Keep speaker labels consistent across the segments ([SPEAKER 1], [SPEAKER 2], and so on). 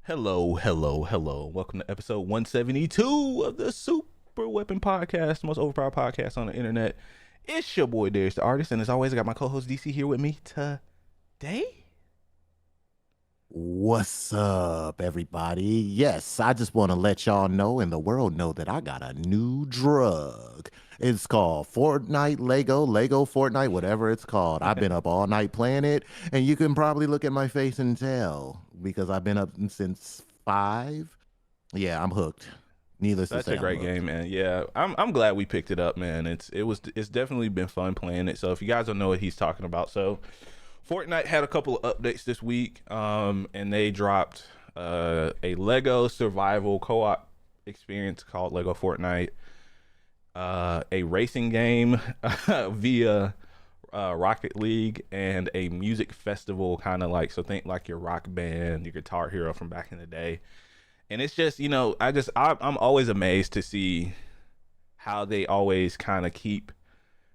[SPEAKER 1] Hello. Welcome to episode 172 of the Super Weapon Podcast, the most overpowered podcast on the internet. It's your boy Darius, the artist, and as always, I got my co-host DC here with me today.
[SPEAKER 2] What's up, everybody? Yes, I just want to let y'all know and the world know that I got a new drug. It's called Fortnite, Lego Fortnite, whatever it's called. I've been up all night playing it, and you can probably look at my face and tell because I've been up since 5. Yeah, I'm hooked. Needless to say,
[SPEAKER 1] That's a great game, man. Yeah, I'm glad we picked it up, man. It's definitely been fun playing it. So if you guys don't know what he's talking about, so Fortnite had a couple of updates this week, and they dropped a Lego survival co-op experience called Lego Fortnite, a racing game via Rocket League, and a music festival kind of like, so think like your rock band, your Guitar Hero from back in the day. And it's just, I'm always amazed to see how they always kind of keep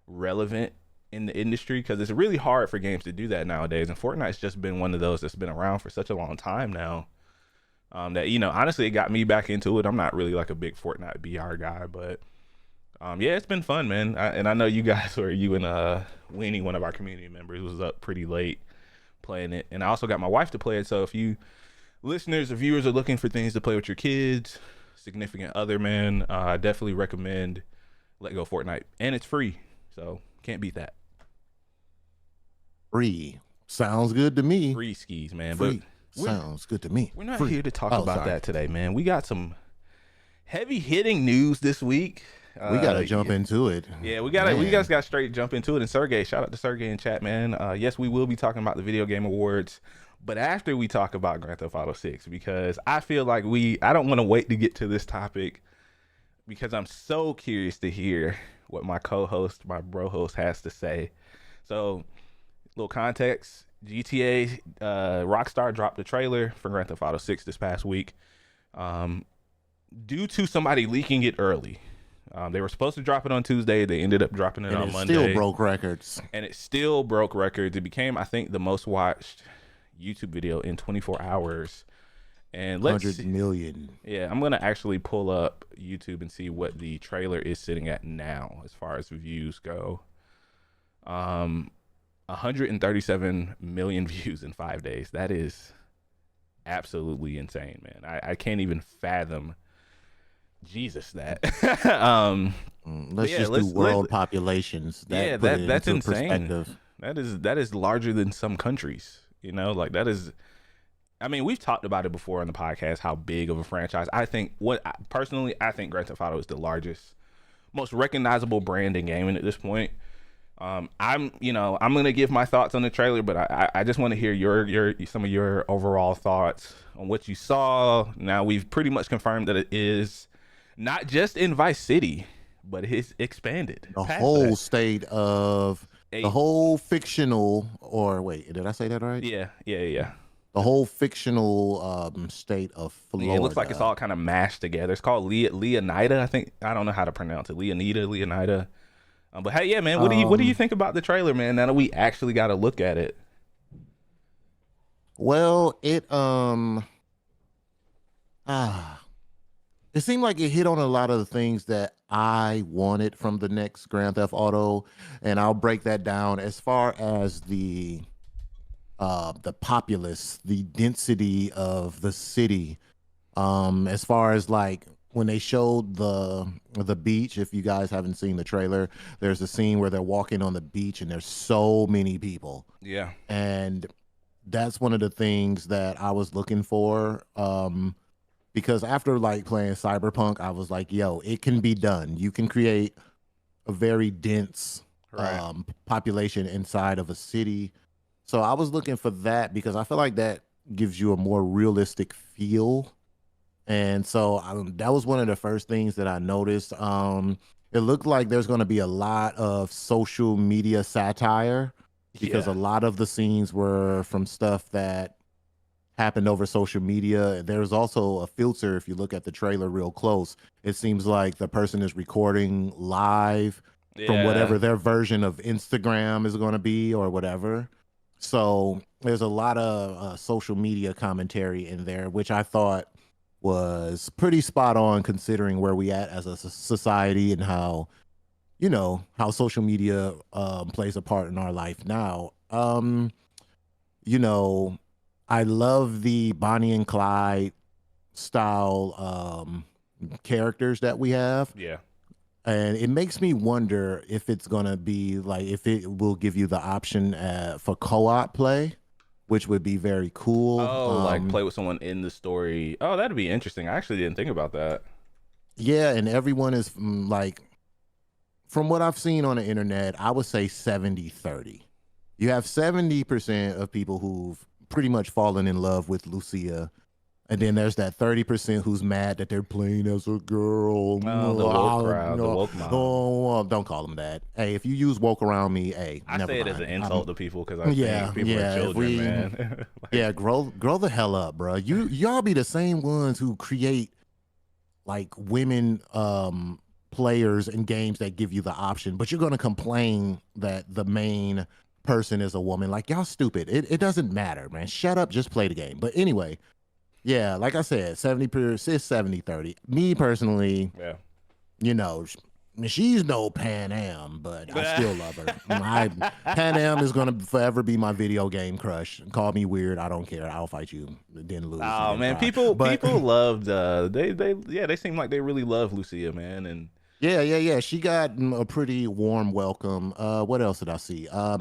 [SPEAKER 1] relevant in the industry, because it's really hard for games to do that nowadays, and Fortnite's just been one of those that's been around for such a long time now, that honestly it got me back into it. I'm not really like a big Fortnite BR guy, but yeah, it's been fun, man. And I know you guys you and Weenie, one of our community members, was up pretty late playing it, and I also got my wife to play it. So if you listeners or viewers are looking for things to play with your kids, significant other, man, I definitely recommend Lego Fortnite, and it's free, so can't beat that.
[SPEAKER 2] Free sounds good to me.
[SPEAKER 1] Free skis, man.
[SPEAKER 2] Free sounds good to me.
[SPEAKER 1] We're not here to talk about that today, man. We got some heavy hitting news this week.
[SPEAKER 2] We gotta jump into it.
[SPEAKER 1] Yeah, we guys got straight jump into it. And Sergey, shout out to Sergey in chat, man. Yes, we will be talking about the Video Game Awards, but after we talk about Grand Theft Auto 6, because I feel like I don't want to wait to get to this topic, because I'm so curious to hear what my co-host, my bro host, has to say. So, little context: GTA, Rockstar dropped the trailer for Grand Theft Auto 6 this past week, due to somebody leaking it early. They were supposed to drop it on Tuesday. They ended up dropping it on Monday.
[SPEAKER 2] Still broke records.
[SPEAKER 1] And it still broke records. It became, I think, the most watched YouTube video in 24 hours. And
[SPEAKER 2] 100 million.
[SPEAKER 1] Yeah, I'm gonna actually pull up YouTube and see what the trailer is sitting at now as far as views go. 137 million views in 5 days. That is absolutely insane, man. I can't even fathom that.
[SPEAKER 2] Let's do world populations.
[SPEAKER 1] That's insane. That is larger than some countries. Like that is. I mean, we've talked about it before on the podcast, how big of a franchise. I think personally, I think Grand Theft Auto is the largest, most recognizable brand in gaming at this point. I'm gonna give my thoughts on the trailer, but I just want to hear some of your overall thoughts on what you saw. Now we've pretty much confirmed that it is not just in Vice City, but it's expanded.
[SPEAKER 2] The whole state of the whole fictional, or wait, did I say that right?
[SPEAKER 1] Yeah.
[SPEAKER 2] The whole fictional state of Florida.
[SPEAKER 1] It looks like it's all kind of mashed together. It's called Leonida, I think. I don't know how to pronounce it. Leonida. But hey, yeah, man, what do you think about the trailer, man? Now that we actually got to look at it.
[SPEAKER 2] Well, it seemed like it hit on a lot of the things that I wanted from the next Grand Theft Auto, and I'll break that down as far as the populace, the density of the city, as far as like when they showed the beach. If you guys haven't seen the trailer, there's a scene where they're walking on the beach and there's so many people.
[SPEAKER 1] Yeah.
[SPEAKER 2] And that's one of the things that I was looking for, because after like playing Cyberpunk, I was like, yo, it can be done. You can create a very dense population inside of a city. So I was looking for that because I feel like that gives you a more realistic feel. And so that was one of the first things that I noticed. It looked like there's going to be a lot of social media satire, because a lot of the scenes were from stuff that happened over social media. There's also a filter. If you look at the trailer real close, it seems like the person is recording live from whatever their version of Instagram is going to be or whatever. So there's a lot of social media commentary in there, which I thought was pretty spot on considering where we at as a society and how how social media plays a part in our life now. You know, I love the Bonnie and Clyde style characters that we have.
[SPEAKER 1] Yeah.
[SPEAKER 2] And it makes me wonder if it's gonna be like if it will give you the option for co-op play, which would be very cool.
[SPEAKER 1] Oh, like play with someone in the story. Oh, that'd be interesting. I actually didn't think about that.
[SPEAKER 2] Yeah, and everyone is like, from what I've seen on the internet, I would say 70-30. You have 70% of people who've pretty much fallen in love with Lucia. And then there's that 30% who's mad that they're playing as a girl.
[SPEAKER 1] Oh, the woke crowd, the woke mob.
[SPEAKER 2] Oh, don't call them that. Hey, if you use woke around me, hey,
[SPEAKER 1] I
[SPEAKER 2] never
[SPEAKER 1] say it
[SPEAKER 2] mind.
[SPEAKER 1] as an insult to people because I
[SPEAKER 2] Yeah,
[SPEAKER 1] think people
[SPEAKER 2] yeah,
[SPEAKER 1] are
[SPEAKER 2] if
[SPEAKER 1] children,
[SPEAKER 2] we-
[SPEAKER 1] man. Like,
[SPEAKER 2] Yeah, grow the hell up, bro. Y'all be the same ones who create like women players in games that give you the option, but you're gonna complain that the main person is a woman. Like, y'all stupid. It doesn't matter, man. Shut up, just play the game. But anyway, yeah, like I said, 70% is 70-30. Me personally,
[SPEAKER 1] yeah.
[SPEAKER 2] you know, she's no Pan Am, but I still love her. Pan Am is gonna forever be my video game crush. Call me weird, I don't care. I'll fight you. Then lose.
[SPEAKER 1] Oh
[SPEAKER 2] then
[SPEAKER 1] man,
[SPEAKER 2] cry.
[SPEAKER 1] people
[SPEAKER 2] But
[SPEAKER 1] people loved they seem like they really love Lucia, man, and
[SPEAKER 2] yeah. She got a pretty warm welcome. What else did I see? As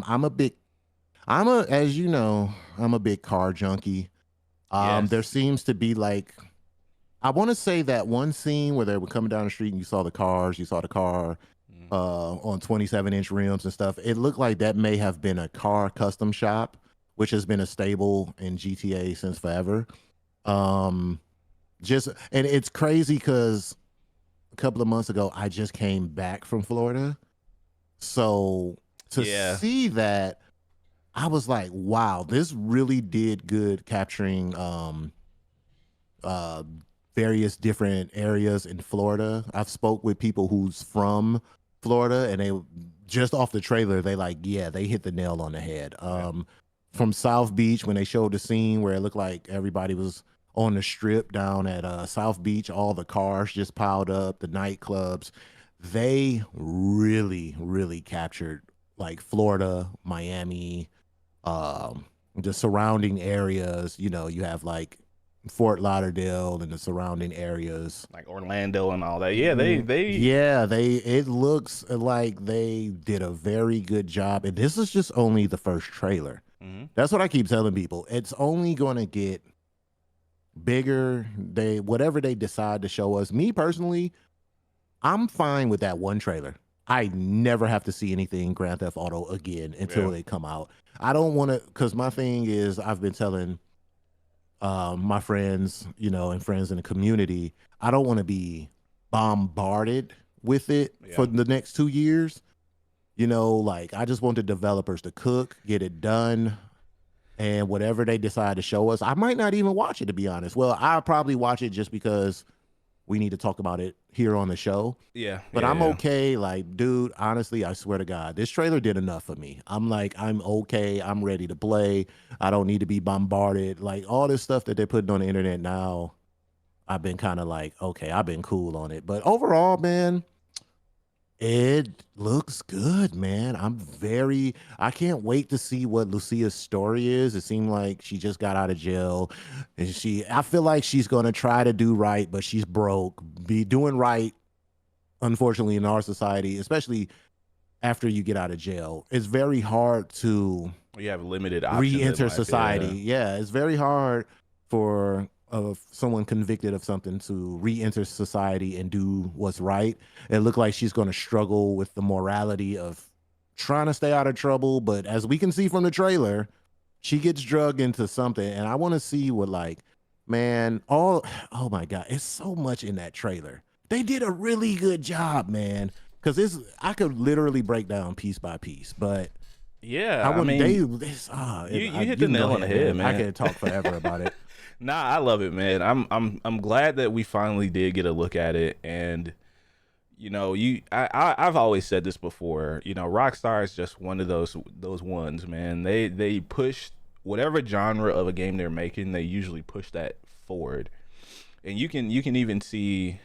[SPEAKER 2] you know, I'm a big car junkie.
[SPEAKER 1] yes.
[SPEAKER 2] There seems to be like, I want to say that one scene where they were coming down the street and you saw the cars, you saw the car on 27-inch rims and stuff. It looked like that may have been a car custom shop, which has been a staple in GTA since forever. And it's crazy because a couple of months ago I just came back from Florida, so to
[SPEAKER 1] Yeah.
[SPEAKER 2] see that, I was like, wow, this really did good capturing uh various different areas in Florida. I've spoke with people who's from Florida, and they just off the trailer, they like, yeah, they hit the nail on the head. From South Beach, when they showed the scene where it looked like everybody was on the strip down at South Beach, all the cars just piled up, the nightclubs, they really, really captured like Florida, Miami, the surrounding areas. You know, you have like Fort Lauderdale and the surrounding areas,
[SPEAKER 1] like Orlando and all that. Yeah,
[SPEAKER 2] it looks like they did a very good job. And this is just only the first trailer. That's what I keep telling people. It's only going to get bigger. Whatever they decide to show us. Me personally, I'm fine with that one trailer. I never have to see anything Grand Theft Auto again until they come out. I don't want to, because my thing is, I've been telling my friends, and friends in the community, I don't want to be bombarded with it for the next 2 years. Like, I just want the developers to cook, get it done, and whatever they decide to show us, I might not even watch it, to be honest. Well, I'll probably watch it just because we need to talk about it here on the show.
[SPEAKER 1] Yeah.
[SPEAKER 2] But I'm okay. Like, dude, honestly, I swear to God, this trailer did enough for me. I'm okay. I'm ready to play. I don't need to be bombarded. Like, all this stuff that they're putting on the internet now, I've been kind of like, okay, I've been cool on it. But overall, man, it looks good, man. I can't wait to see what Lucia's story is. It seemed like she just got out of jail, and I feel like she's going to try to do right, but she's broke. Be doing right, unfortunately, in our society, especially after you get out of jail, it's very hard to
[SPEAKER 1] you have limited options
[SPEAKER 2] re-enter society. Yeah, it's very hard for someone convicted of something to re-enter society and do what's right. It looked like she's going to struggle with the morality of trying to stay out of trouble, but as we can see from the trailer, she gets drugged into something, and I want to see what, like, man, oh my God, it's so much in that trailer. They did a really good job, man, because I could literally break down piece by piece, but
[SPEAKER 1] yeah,
[SPEAKER 2] you
[SPEAKER 1] hit the nail on the head, man.
[SPEAKER 2] I could talk forever about it.
[SPEAKER 1] Nah, I love it, man. I'm glad that we finally did get a look at it, and I've always said this before. Rockstar is just one of those ones, man. They push whatever genre of a game they're making. They usually push that forward, and you can even see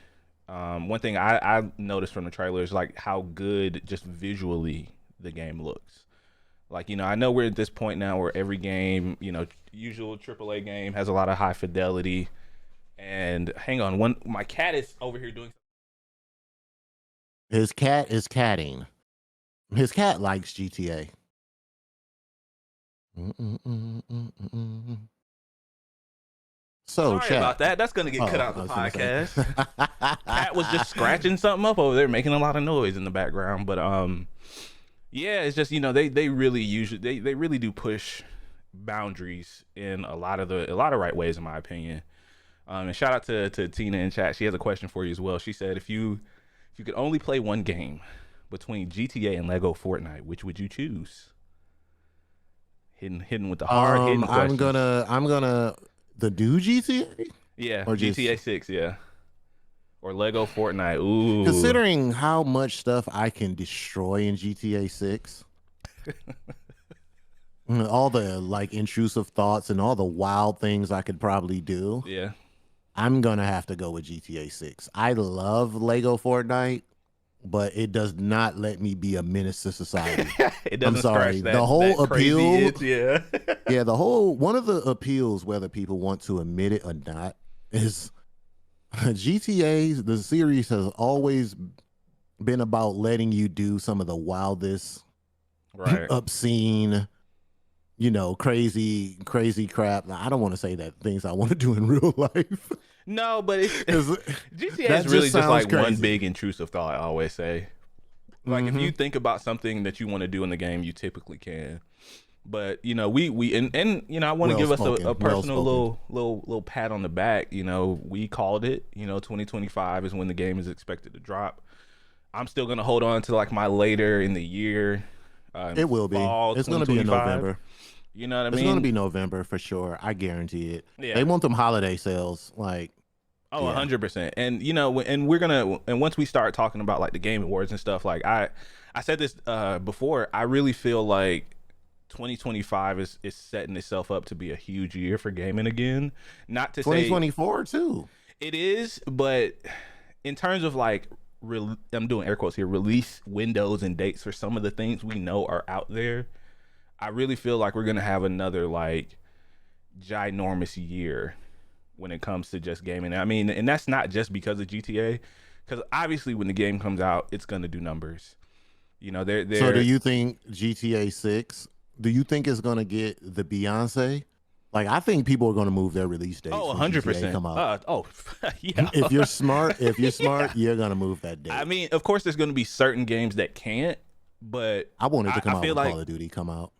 [SPEAKER 1] one thing I noticed from the trailer is like how good just visually the game looks. Like, I know we're at this point now where every game, usual AAA game has a lot of high fidelity. And hang on, my cat is over here doing.
[SPEAKER 2] His cat is catting. His cat likes GTA. So,
[SPEAKER 1] Sorry
[SPEAKER 2] chat.
[SPEAKER 1] about that. That's gonna get cut out of the
[SPEAKER 2] I was gonna say.
[SPEAKER 1] podcast. Cat was just scratching something up over there, making a lot of noise in the background. But yeah, it's just they really they really do push boundaries in a lot of right ways, in my opinion. And shout out to Tina in chat. She has a question for you as well. She said, if you could only play one game between GTA and Lego Fortnite, which would you choose? Hidden with the hard hitting questions.
[SPEAKER 2] I'm gonna the new GTA.
[SPEAKER 1] Yeah, or GTA 6, yeah. Or Lego Fortnite. Ooh.
[SPEAKER 2] Considering how much stuff I can destroy in GTA 6. All the like intrusive thoughts and all the wild things I could probably do.
[SPEAKER 1] Yeah.
[SPEAKER 2] I'm gonna have to go with GTA 6. I love Lego Fortnite, but it does not let me be a menace to society.
[SPEAKER 1] It doesn't. I'm sorry.
[SPEAKER 2] The whole appeal,
[SPEAKER 1] yeah,
[SPEAKER 2] yeah. One of the appeals, whether people want to admit it or not, is GTA. The series has always been about letting you do some of the wildest,
[SPEAKER 1] right,
[SPEAKER 2] obscene, crazy crap. I don't want to say that things I want to do in real life.
[SPEAKER 1] No, but GTA is really just like crazy. One big intrusive thought, I always say. Like, if you think about something that you want to do in the game, you typically can. But, we I want to give us a personal little pat on the back. We called it. 2025 is when the game is expected to drop. I'm still going to hold on to like my later in the year.
[SPEAKER 2] It will be. It's going to be in November.
[SPEAKER 1] You know what I mean?
[SPEAKER 2] It's going to be November for sure. I guarantee it.
[SPEAKER 1] Yeah.
[SPEAKER 2] They want them holiday sales. Like,
[SPEAKER 1] 100%. And, and we're going to, and once we start talking about like the Game Awards and stuff, like I said this before, I really feel like 2025 is setting itself up to be a huge year for gaming again. Not to
[SPEAKER 2] 2024 too.
[SPEAKER 1] It is, but in terms of like, I'm doing air quotes here, release windows and dates for some of the things we know are out there, I really feel like we're going to have another like ginormous year when it comes to just gaming. I mean, and that's not just because of GTA, because obviously when the game comes out, it's going to do numbers. They're
[SPEAKER 2] So do you think GTA 6, do you think it's going to get the Beyonce? Like, I think people are going to move their release date.
[SPEAKER 1] 100%.
[SPEAKER 2] Come out.
[SPEAKER 1] Yeah.
[SPEAKER 2] If you're smart, you're going to move that date.
[SPEAKER 1] I mean, of course, there's going to be certain games that can't, but
[SPEAKER 2] I wanted to come out when Call of Duty come out.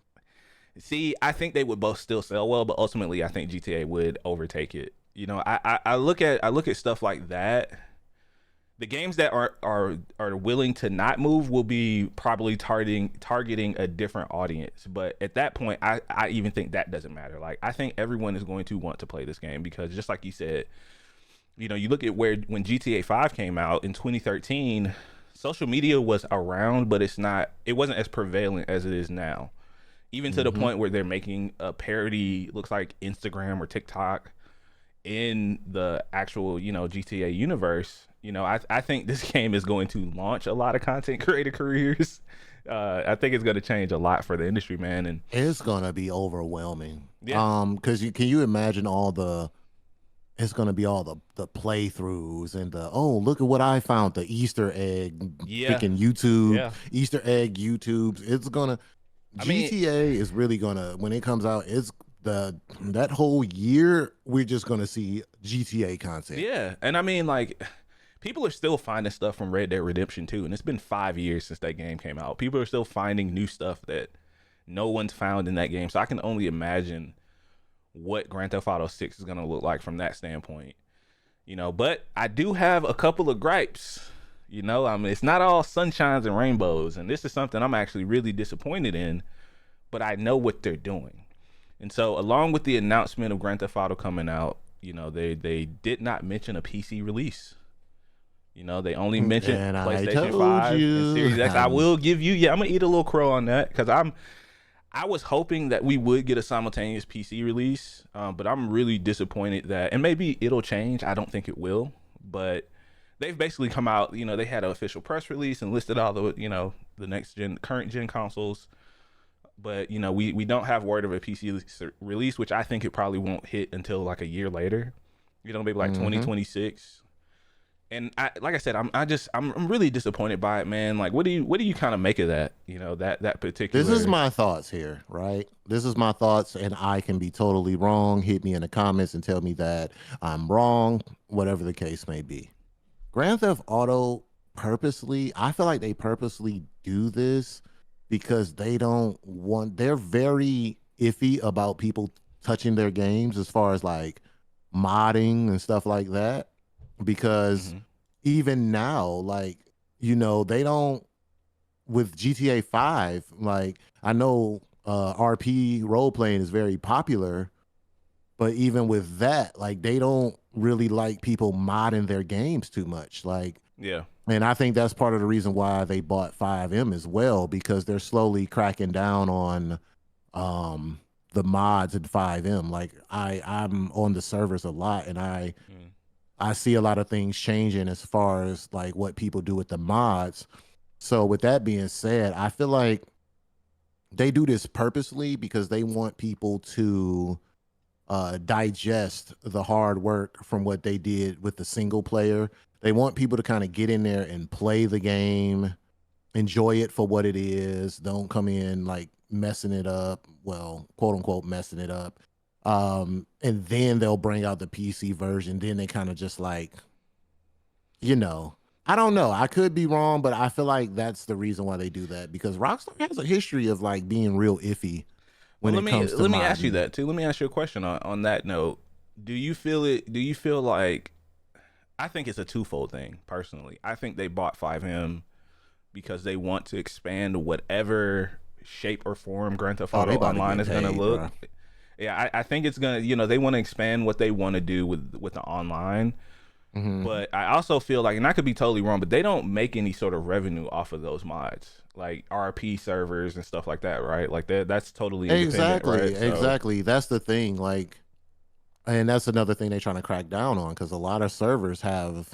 [SPEAKER 1] See, I think they would both still sell well, but ultimately, I think GTA would overtake it. I look at stuff like that. The games that are willing to not move will be probably targeting a different audience. But at that point, I even think that doesn't matter. Like, I think everyone is going to want to play this game because, just like you said, you look at when GTA 5 came out in 2013, social media was around, but it wasn't as prevalent as it is now. Even to the point where they're making a parody, looks like Instagram or TikTok, in the actual, GTA universe. I think this game is going to launch a lot of content creator careers. I think it's going to change a lot for the industry, man. And
[SPEAKER 2] it's going to be overwhelming.
[SPEAKER 1] Yeah.
[SPEAKER 2] Because can you imagine it's going to be all the playthroughs and look at what I found, the Easter egg, freaking YouTube, Easter egg YouTubes. It's going to, GTA is really going to, when it comes out, it's that whole year, we're just going to see GTA content.
[SPEAKER 1] Yeah. And I mean, like, people are still finding stuff from Red Dead Redemption 2, and it's been 5 years since that game came out. People are still finding new stuff that no one's found in that game. So I can only imagine what Grand Theft Auto 6 is going to look like from that standpoint. But I do have a couple of gripes. It's not all sunshines and rainbows, and this is something I'm actually really disappointed in, but I know what they're doing. And so along with the announcement of Grand Theft Auto coming out, they did not mention a PC release. You know, they only mentioned
[SPEAKER 2] And I
[SPEAKER 1] PlayStation
[SPEAKER 2] told
[SPEAKER 1] 5 and
[SPEAKER 2] you.
[SPEAKER 1] Series X. I will give you, yeah, I'm gonna eat a little crow on that because I was hoping that we would get a simultaneous PC release, but I'm really disappointed that, and maybe it'll change. I don't think it will, but they've basically come out. You know, they had an official press release and listed all the, you know, the next gen, current gen consoles. But you know, we don't have word of a PC release, which I think it probably won't hit until like a year later. You know, maybe like
[SPEAKER 2] Mm-hmm.
[SPEAKER 1] 2026. And like I said, I'm really disappointed by it, man. Like, what do you kind of make of that? You know, that
[SPEAKER 2] This is
[SPEAKER 1] particular.
[SPEAKER 2] my thoughts here, right? This is my thoughts, and I can be totally wrong. Hit me in the comments and tell me that I'm wrong, whatever the case may be. Grand Theft Auto purposely, I feel like they purposely do this because they don't want, they're very iffy about people touching their games as far as like modding and stuff like that. Because
[SPEAKER 1] Mhm.
[SPEAKER 2] even now, like, they don't, with GTA 5, like, I know RP role playing is very popular, but even with that, like, they don't really like people modding their games too much. Like,
[SPEAKER 1] Yeah.
[SPEAKER 2] and I think that's part of the reason why they bought 5M as well, because they're slowly cracking down on um the mods in 5M. Like, I'm on the servers a lot, and
[SPEAKER 1] Mm.
[SPEAKER 2] I see a lot of things changing as far as like what people do with the mods. So with that being said, I feel like they do this purposely because they want people to digest the hard work from what they did with the single player. They want people to kind of get in there and play the game, enjoy it for what it is. Don't come in like messing it up. Well, quote unquote, messing it up. And then they'll bring out the PC version. Then they kind of just like, you know, I don't know. I could be wrong, but I feel like that's the reason why they do that, because Rockstar has a history of like being real iffy
[SPEAKER 1] Well,
[SPEAKER 2] when
[SPEAKER 1] let
[SPEAKER 2] it
[SPEAKER 1] me
[SPEAKER 2] comes to
[SPEAKER 1] let me ask you
[SPEAKER 2] modding.
[SPEAKER 1] that too. Let me ask you a question on that note. Do you feel it? Do you feel like I think it's a twofold thing personally. I think they bought 5M because they want to expand whatever shape or form Grand Theft
[SPEAKER 2] Oh, they
[SPEAKER 1] Auto
[SPEAKER 2] about to
[SPEAKER 1] Online
[SPEAKER 2] get
[SPEAKER 1] is going to
[SPEAKER 2] paid,
[SPEAKER 1] look.
[SPEAKER 2] bro.
[SPEAKER 1] Yeah, I think it's gonna. You know, they want to expand what they want to do with the online.
[SPEAKER 2] Hmm.
[SPEAKER 1] But I also feel like, and I could be totally wrong, but they don't make any sort of revenue off of those mods, like RP servers and stuff like that, right? Like that's totally independent,
[SPEAKER 2] Exactly,
[SPEAKER 1] right? So
[SPEAKER 2] exactly. That's the thing. Like, and that's another thing they're trying to crack down on, because a lot of servers have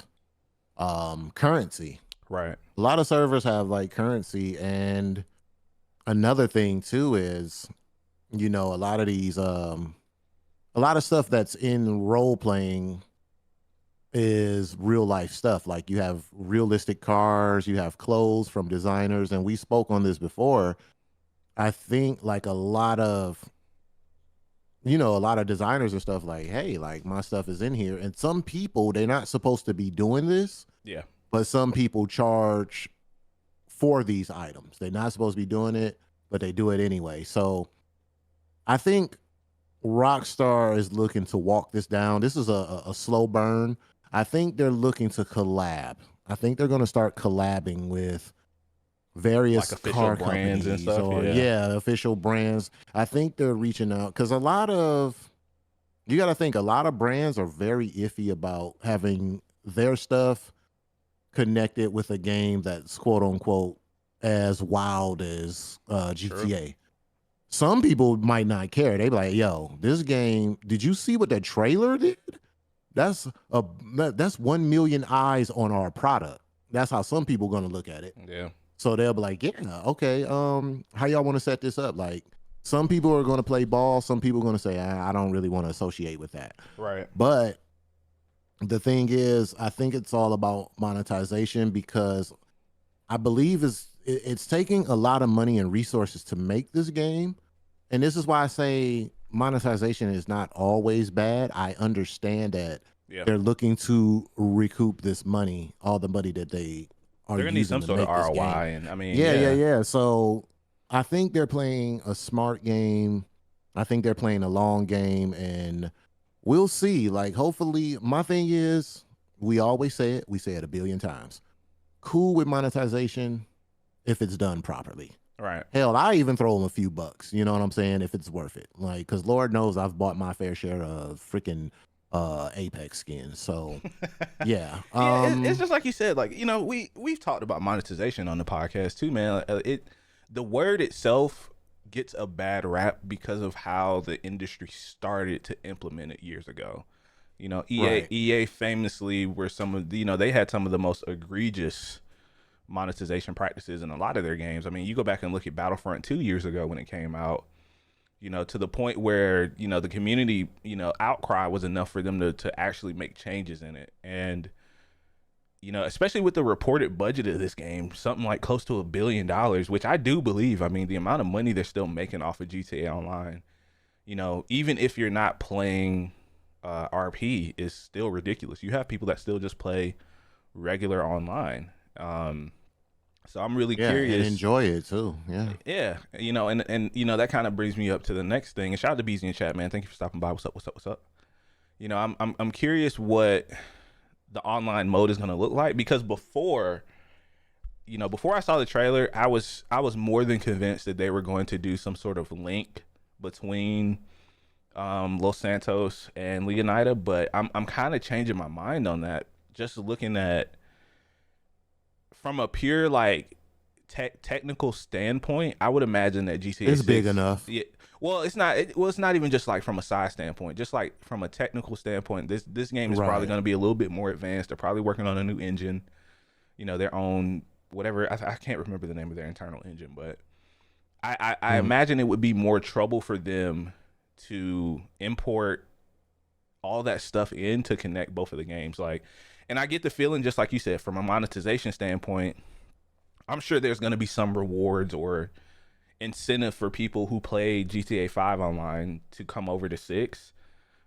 [SPEAKER 2] currency.
[SPEAKER 1] right,
[SPEAKER 2] A lot of servers have like currency, and another thing too is, a lot of these a lot of stuff that's in role playing is real life stuff. Like, you have realistic cars, you have clothes from designers, and we spoke on this before. I think like a lot of designers and stuff, like, hey, like, my stuff is in here. And some people, they're not supposed to be doing this,
[SPEAKER 1] yeah,
[SPEAKER 2] but some people charge for these items. They're not supposed to be doing it, but they do it anyway. So I think Rockstar is looking to walk this down. This is a slow burn. I think they're looking to collab. I think they're going to start collabing with
[SPEAKER 1] like
[SPEAKER 2] various
[SPEAKER 1] official
[SPEAKER 2] car
[SPEAKER 1] brands and
[SPEAKER 2] companies,
[SPEAKER 1] stuff.
[SPEAKER 2] or,
[SPEAKER 1] Yeah,
[SPEAKER 2] yeah, official brands. I think they're reaching out because you got to think, a lot of brands are very iffy about having their stuff connected with a game that's quote unquote as wild as
[SPEAKER 1] true.
[SPEAKER 2] GTA. Some people might not care. They be like, "Yo, this game. Did you see what that trailer did? That's a that's 1 million eyes on our product." That's how some people gonna look at it.
[SPEAKER 1] Yeah,
[SPEAKER 2] So they'll be like, "Yeah, okay. How y'all want to set this up?" Like, some people are gonna play ball. Some people are gonna say, "I don't really want to associate with that."
[SPEAKER 1] right.
[SPEAKER 2] But the thing is, I think it's all about monetization, because I believe it's taking a lot of money and resources to make this game. And this is why I say monetization is not always bad. I understand that
[SPEAKER 1] Yeah,
[SPEAKER 2] they're looking to recoup this money, all the money that they are
[SPEAKER 1] they're gonna need
[SPEAKER 2] using
[SPEAKER 1] some
[SPEAKER 2] to
[SPEAKER 1] sort of
[SPEAKER 2] make this game.
[SPEAKER 1] ROI, and I mean,
[SPEAKER 2] Yeah, yeah,
[SPEAKER 1] yeah,
[SPEAKER 2] yeah. So I think they're playing a smart game. I think they're playing a long game, and we'll see. Like, hopefully, my thing is, we always say it, we say it a billion times. Cool with monetization if it's done properly.
[SPEAKER 1] right.
[SPEAKER 2] Hell, I even throw them a few bucks. You know what I'm saying? If it's worth it, like, because Lord knows I've bought my fair share of freaking Apex skins. So yeah.
[SPEAKER 1] Yeah, it's just like you said. Like, we've talked about monetization on the podcast too, man. The word itself gets a bad rap because of how the industry started to implement it years ago. EA
[SPEAKER 2] Right.
[SPEAKER 1] EA famously were some of they had some of the most egregious monetization practices in a lot of their games. I mean, you go back and look at Battlefront 2 years ago when it came out, to the point where, the community, outcry was enough for them to actually make changes in it. And, especially with the reported budget of this game, something like close to $1 billion, which I do believe. I mean, the amount of money they're still making off of GTA Online, even if you're not playing RP, is still ridiculous. You have people that still just play regular online. So I'm really
[SPEAKER 2] Yeah, and
[SPEAKER 1] curious.
[SPEAKER 2] enjoy it too. Yeah.
[SPEAKER 1] Yeah, and that kind of brings me up to the next thing. And shout out to Beezy in chat, man. Thank you for stopping by. What's up? What's up? What's up? I'm curious what the online mode is going to look like, because before I saw the trailer, I was more than convinced that they were going to do some sort of link between Los Santos and Leonida, but I'm kind of changing my mind on that. Just looking at from a pure like technical standpoint, I would imagine that GTA
[SPEAKER 2] It's big
[SPEAKER 1] 6.
[SPEAKER 2] enough.
[SPEAKER 1] Yeah, well, it's not even just like from a size standpoint. Just like from a technical standpoint, this game is probably
[SPEAKER 2] Right.
[SPEAKER 1] going to be a little bit more advanced. They're probably working on a new engine, their own whatever. I can't remember the name of their internal engine, but I
[SPEAKER 2] Mm.
[SPEAKER 1] imagine it would be more trouble for them to import all that stuff in to connect both of the games. Like, and I get the feeling, just like you said, from a monetization standpoint, I'm sure there's going to be some rewards or incentive for people who play GTA 5 online to come over to 6.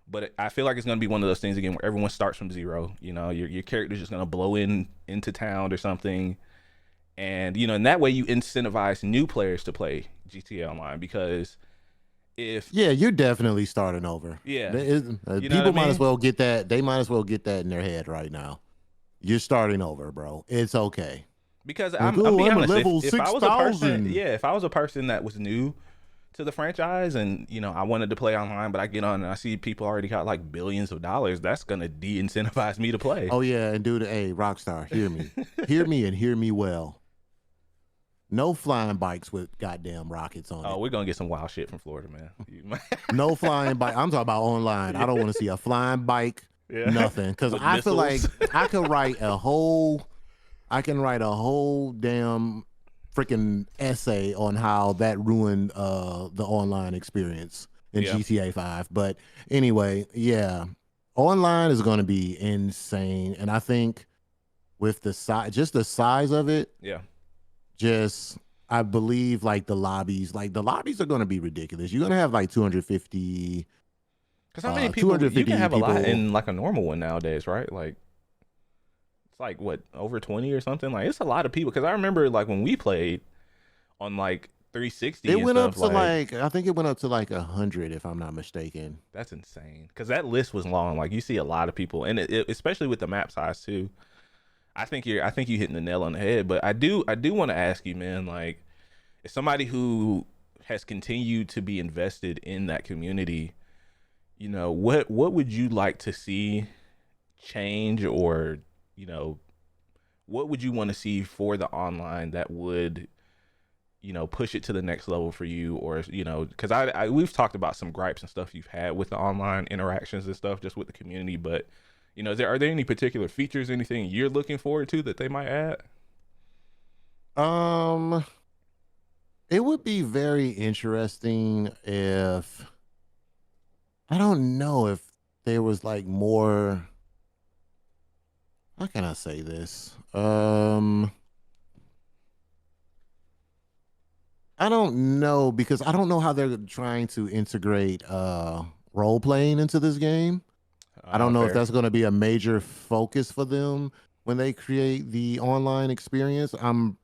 [SPEAKER 1] But I feel like it's going to be one of those things again where everyone starts from zero. Your character's just going to blow into town or something. And, in that way you incentivize new players to play GTA Online, because if,
[SPEAKER 2] Yeah, you're definitely starting over.
[SPEAKER 1] yeah, you know what I
[SPEAKER 2] People might as
[SPEAKER 1] mean?
[SPEAKER 2] well get that. They might as well get that in their head right now. You're starting over, bro. It's okay.
[SPEAKER 1] Because
[SPEAKER 2] Like,
[SPEAKER 1] I'm
[SPEAKER 2] oh,
[SPEAKER 1] be
[SPEAKER 2] I'm a
[SPEAKER 1] honest,
[SPEAKER 2] level
[SPEAKER 1] if I was a person,
[SPEAKER 2] 6,000.
[SPEAKER 1] yeah, if I was a person that was new to the franchise and I wanted to play online, but I get on and I see people already got like billions of dollars, that's gonna de-incentivize me to play.
[SPEAKER 2] Oh yeah, and dude, hey, Rockstar, hear me, and hear me well. No flying bikes with goddamn rockets on
[SPEAKER 1] Oh,
[SPEAKER 2] it.
[SPEAKER 1] we're gonna get some wild shit from Florida, man.
[SPEAKER 2] No flying bike. I'm talking about online. I don't want to see a flying bike.
[SPEAKER 1] Yeah,
[SPEAKER 2] Nothing, because
[SPEAKER 1] with
[SPEAKER 2] I feel like
[SPEAKER 1] missiles.
[SPEAKER 2] I could write a whole. I can write a whole damn freaking essay on how that ruined the online experience in
[SPEAKER 1] Yeah,
[SPEAKER 2] GTA 5. But anyway, yeah, online is going to be insane, and I think with the size, just the size of it,
[SPEAKER 1] yeah.
[SPEAKER 2] just I believe like the lobbies are going to be ridiculous. You're going to have like
[SPEAKER 1] Because how many people you can
[SPEAKER 2] 250
[SPEAKER 1] have a lot
[SPEAKER 2] people.
[SPEAKER 1] in like a normal one nowadays, right? Like it's like what, over 20 or something. Like it's a lot of people. Because I remember like when we played on like 360
[SPEAKER 2] It
[SPEAKER 1] and
[SPEAKER 2] went up
[SPEAKER 1] stuff,
[SPEAKER 2] to
[SPEAKER 1] like
[SPEAKER 2] like I think it went up to like 100 if I'm not mistaken.
[SPEAKER 1] that's insane. Because that list was long. Like you see a lot of people, and especially with the map size too. I think you hitting the nail on the head. But I do want to ask you, man. Like, as somebody who has continued to be invested in that community, what would you like to see change, or you know, what would you want to see for the online that would push it to the next level for you, or because we've talked about some gripes and stuff you've had with the online interactions and stuff just with the community, but are there any particular features, anything you're looking forward to that they might add?
[SPEAKER 2] Um, it would be very interesting if I don't know if there was like more. How can I say this? I don't know because I don't know how they're trying to integrate role playing into this game. I don't know if
[SPEAKER 1] Fair.
[SPEAKER 2] that's going to be a major focus for them when they create the online experience. I'm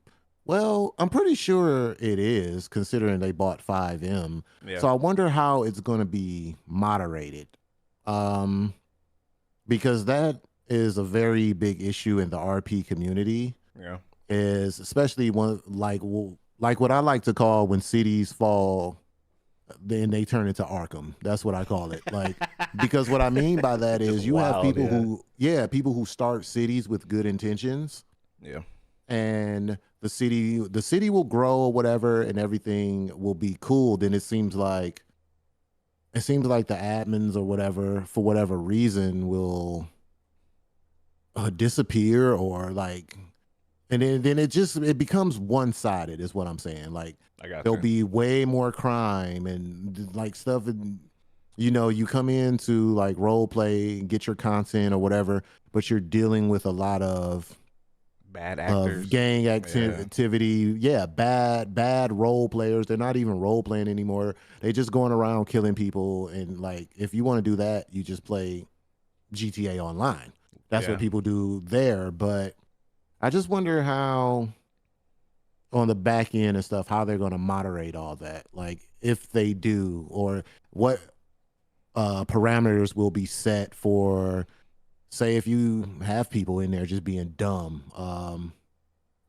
[SPEAKER 2] pretty sure it is considering they bought 5M.
[SPEAKER 1] Yeah.
[SPEAKER 2] So I wonder how it's going to be moderated. Um because that is a very big issue in the RP community,
[SPEAKER 1] Yeah.
[SPEAKER 2] is especially like what I like to call when cities fall, then they turn into Arkham. That's what I call it. Like, because what I mean by that
[SPEAKER 1] Just
[SPEAKER 2] is you have
[SPEAKER 1] wild,
[SPEAKER 2] people
[SPEAKER 1] yeah.
[SPEAKER 2] people who start cities with good intentions,
[SPEAKER 1] Yeah.
[SPEAKER 2] and the city will grow or whatever, and everything will be cool. Then it seems like the admins or whatever, for whatever reason, will disappear, or like, and then it becomes one sided, is what I'm saying. Like,
[SPEAKER 1] I got
[SPEAKER 2] there'll
[SPEAKER 1] you.
[SPEAKER 2] be way more crime and like stuff, and you come in to like role play and get your content or whatever, but you're dealing with a lot of
[SPEAKER 1] Bad
[SPEAKER 2] of
[SPEAKER 1] actors.
[SPEAKER 2] gang
[SPEAKER 1] Yeah.
[SPEAKER 2] activity. Yeah, bad role players. They're not even role playing anymore. They just going around killing people. And like, if you want to do that, you just play GTA Online. That's what
[SPEAKER 1] Yeah.
[SPEAKER 2] people do there. But I just wonder how, on the back end and stuff, how they're going to moderate all that. Like, if they do, or what parameters will be set for, say, if you have people in there just being dumb,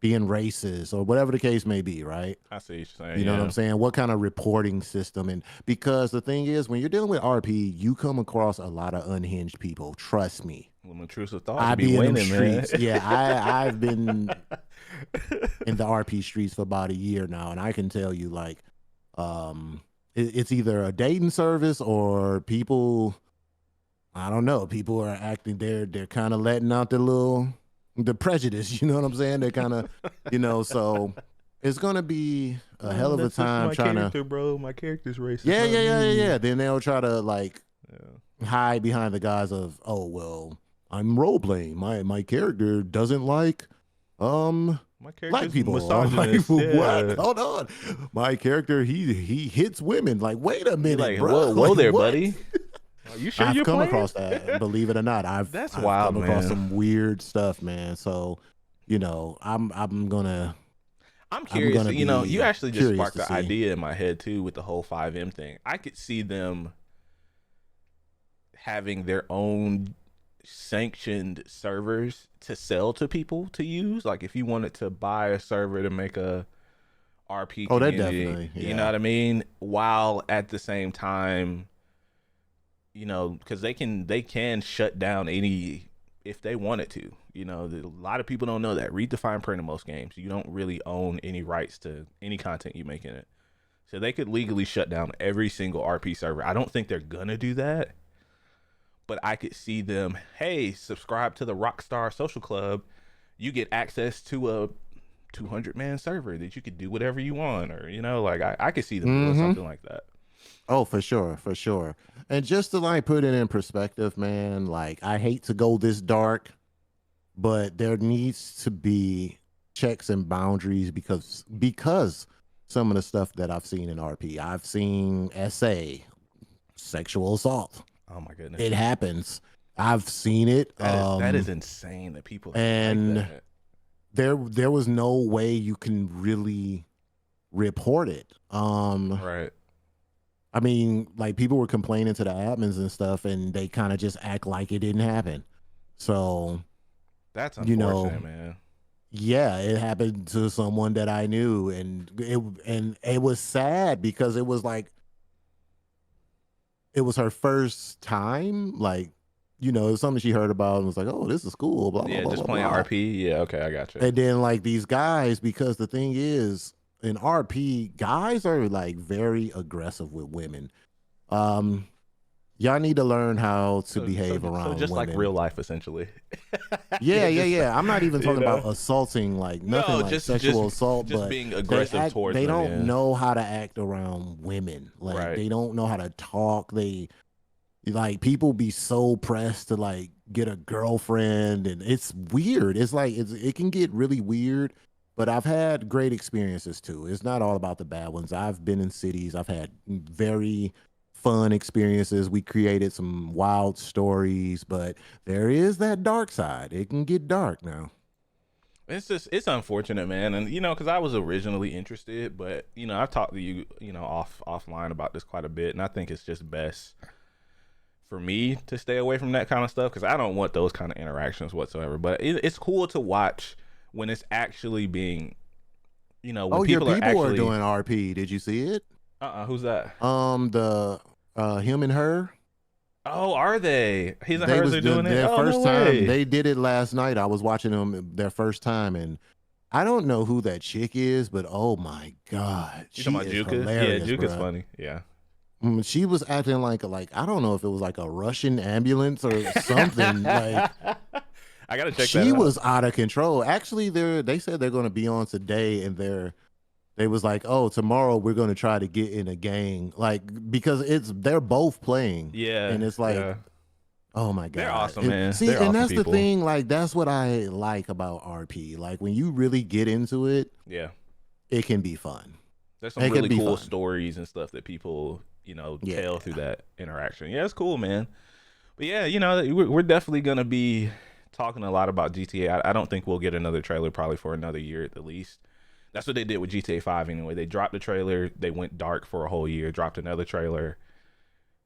[SPEAKER 2] being racist, or whatever the case may be, right?
[SPEAKER 1] I see what you're
[SPEAKER 2] You
[SPEAKER 1] saying.
[SPEAKER 2] know what I'm
[SPEAKER 1] Yeah.
[SPEAKER 2] saying? What kind of reporting system? And because the thing is, when you're dealing with RP, you come across a lot of unhinged people. Trust me.
[SPEAKER 1] Well, intrusive thoughts
[SPEAKER 2] I
[SPEAKER 1] be
[SPEAKER 2] be in them
[SPEAKER 1] winning, man.
[SPEAKER 2] streets. Yeah, I've been in the RP streets for about a year now, and I can tell you, like, it's either a dating service or people. I don't know. People are acting. They're kind of letting out the prejudice. You know what I'm saying? They're kind of, So it's gonna be a hell of a
[SPEAKER 1] That's just
[SPEAKER 2] time
[SPEAKER 1] my
[SPEAKER 2] trying to.
[SPEAKER 1] character, bro. My character's racist,
[SPEAKER 2] Yeah,
[SPEAKER 1] not
[SPEAKER 2] yeah, yeah, yeah,
[SPEAKER 1] me.
[SPEAKER 2] yeah. Then they'll try to like
[SPEAKER 1] Yeah.
[SPEAKER 2] hide behind the guise of, oh well, I'm role playing. My character doesn't like um
[SPEAKER 1] My
[SPEAKER 2] black
[SPEAKER 1] character's
[SPEAKER 2] people. I'm like,
[SPEAKER 1] misogynist.
[SPEAKER 2] what?
[SPEAKER 1] Yeah.
[SPEAKER 2] Hold on. My character, he hits women. Like, wait a
[SPEAKER 1] You're
[SPEAKER 2] minute,
[SPEAKER 1] like,
[SPEAKER 2] bro.
[SPEAKER 1] whoa
[SPEAKER 2] Like,
[SPEAKER 1] there,
[SPEAKER 2] what?
[SPEAKER 1] buddy. Are you sure
[SPEAKER 2] I've
[SPEAKER 1] you're
[SPEAKER 2] come
[SPEAKER 1] playing?
[SPEAKER 2] across that. Believe it or not, I've
[SPEAKER 1] That's
[SPEAKER 2] I've
[SPEAKER 1] wild,
[SPEAKER 2] come across
[SPEAKER 1] man.
[SPEAKER 2] some weird stuff, man. So, I'm gonna
[SPEAKER 1] I'm
[SPEAKER 2] I'm
[SPEAKER 1] curious.
[SPEAKER 2] gonna
[SPEAKER 1] You
[SPEAKER 2] be
[SPEAKER 1] actually just
[SPEAKER 2] curious
[SPEAKER 1] sparked
[SPEAKER 2] to
[SPEAKER 1] the
[SPEAKER 2] see.
[SPEAKER 1] idea in my head too with the whole 5M thing. I could see them having their own sanctioned servers to sell to people to use. Like if you wanted to buy a server to make a RP
[SPEAKER 2] Oh, that
[SPEAKER 1] community,
[SPEAKER 2] definitely,
[SPEAKER 1] you know
[SPEAKER 2] yeah.
[SPEAKER 1] what I mean? While at the same time, because they can shut down any if they wanted to. A lot of people don't know that. Read the fine print in most games. You don't really own any rights to any content you make in it. So they could legally shut down every single RP server. I don't think they're gonna do that, but I could see them, hey, subscribe to the Rockstar Social Club. You get access to a 200-man server that you could do whatever you want, or like I could see them doing
[SPEAKER 2] Mm-hmm.
[SPEAKER 1] something like that.
[SPEAKER 2] Oh, for sure, for sure. And just to like put it in perspective, man, like, I hate to go this dark, but there needs to be checks and boundaries, because some of the stuff that I've seen in RP, I've seen sexual assault.
[SPEAKER 1] Oh my goodness,
[SPEAKER 2] It happens. I've seen it.
[SPEAKER 1] that is insane that people are like
[SPEAKER 2] And
[SPEAKER 1] that.
[SPEAKER 2] there was no way you can really report it.
[SPEAKER 1] Right.
[SPEAKER 2] I mean, like, people were complaining to the admins and stuff, and they kind of just act like it didn't happen. So,
[SPEAKER 1] That's
[SPEAKER 2] you know,
[SPEAKER 1] unfortunate, man.
[SPEAKER 2] yeah, it happened to someone that I knew, and it was sad, because it was like, it was her first time, like, it was something she heard about and was like, oh, this is cool, blah blah
[SPEAKER 1] Yeah,
[SPEAKER 2] blah
[SPEAKER 1] just
[SPEAKER 2] blah
[SPEAKER 1] playing
[SPEAKER 2] blah.
[SPEAKER 1] RP. Yeah, okay, I got you.
[SPEAKER 2] And then, like, these guys, because the thing is, in RP, guys are like very aggressive with women. Um, y'all need to learn how to behave
[SPEAKER 1] So
[SPEAKER 2] around
[SPEAKER 1] just like real
[SPEAKER 2] women.
[SPEAKER 1] life, essentially.
[SPEAKER 2] Yeah,
[SPEAKER 1] Yeah,
[SPEAKER 2] yeah,
[SPEAKER 1] just
[SPEAKER 2] yeah. I'm not even
[SPEAKER 1] you
[SPEAKER 2] talking
[SPEAKER 1] know.
[SPEAKER 2] about assaulting, like nothing
[SPEAKER 1] No,
[SPEAKER 2] like
[SPEAKER 1] just
[SPEAKER 2] sexual assault,
[SPEAKER 1] just
[SPEAKER 2] but
[SPEAKER 1] being aggressive towards
[SPEAKER 2] they
[SPEAKER 1] them.
[SPEAKER 2] don't
[SPEAKER 1] Yeah.
[SPEAKER 2] know how to act around women. Like,
[SPEAKER 1] Right.
[SPEAKER 2] they don't know how to talk. They, like, people be so pressed to like get a girlfriend, and it's weird. It's like, it can get really weird. But I've had great experiences too. It's not all about the bad ones. I've been in cities. I've had very fun experiences. We created some wild stories, but there is that dark side. It can get dark now.
[SPEAKER 1] It's unfortunate, man, and because I was originally interested, but I've talked to you, offline about this quite a bit, and I think it's just best for me to stay away from that kind of stuff because I don't want those kind of interactions whatsoever. But it's cool to watch when it's actually being, when
[SPEAKER 2] Oh, your
[SPEAKER 1] people are
[SPEAKER 2] people are
[SPEAKER 1] actually.
[SPEAKER 2] doing RP. Did you see it?
[SPEAKER 1] Who's that?
[SPEAKER 2] The him and her.
[SPEAKER 1] Oh, are they? His and
[SPEAKER 2] They
[SPEAKER 1] hers
[SPEAKER 2] was
[SPEAKER 1] are doing it.
[SPEAKER 2] their
[SPEAKER 1] Oh, no
[SPEAKER 2] first time.
[SPEAKER 1] way.
[SPEAKER 2] They did it last night. I was watching them their first time, and I don't know who that chick is, but oh my god,
[SPEAKER 1] You talking
[SPEAKER 2] she
[SPEAKER 1] about
[SPEAKER 2] is
[SPEAKER 1] Juka? Yeah,
[SPEAKER 2] hilarious,
[SPEAKER 1] Juka's
[SPEAKER 2] bro.
[SPEAKER 1] funny. Yeah.
[SPEAKER 2] She was acting like I don't know if it was like a Russian ambulance or something. Like
[SPEAKER 1] I gotta check that
[SPEAKER 2] she
[SPEAKER 1] out.
[SPEAKER 2] was out of control. Actually, they said they're going to be on today, and they was like, oh, tomorrow we're going to try to get in a gang, like because they're both playing,
[SPEAKER 1] Yeah,
[SPEAKER 2] and it's like,
[SPEAKER 1] yeah.
[SPEAKER 2] oh my
[SPEAKER 1] They're
[SPEAKER 2] god.
[SPEAKER 1] awesome, man.
[SPEAKER 2] See,
[SPEAKER 1] They're
[SPEAKER 2] and
[SPEAKER 1] awesome
[SPEAKER 2] that's the
[SPEAKER 1] people.
[SPEAKER 2] thing. Like that's what I like about RP. Like when you really get into it,
[SPEAKER 1] Yeah.
[SPEAKER 2] it can be fun.
[SPEAKER 1] There's some
[SPEAKER 2] It can
[SPEAKER 1] really
[SPEAKER 2] be
[SPEAKER 1] cool
[SPEAKER 2] fun.
[SPEAKER 1] stories and stuff that people,
[SPEAKER 2] Yeah.
[SPEAKER 1] tell through that interaction. Yeah, it's cool, man. But yeah, we're definitely gonna be talking a lot about GTA. I don't think we'll get another trailer probably for another year at the least. That's what they did with GTA 5 anyway. They dropped the trailer, they went dark for a whole year, dropped another trailer,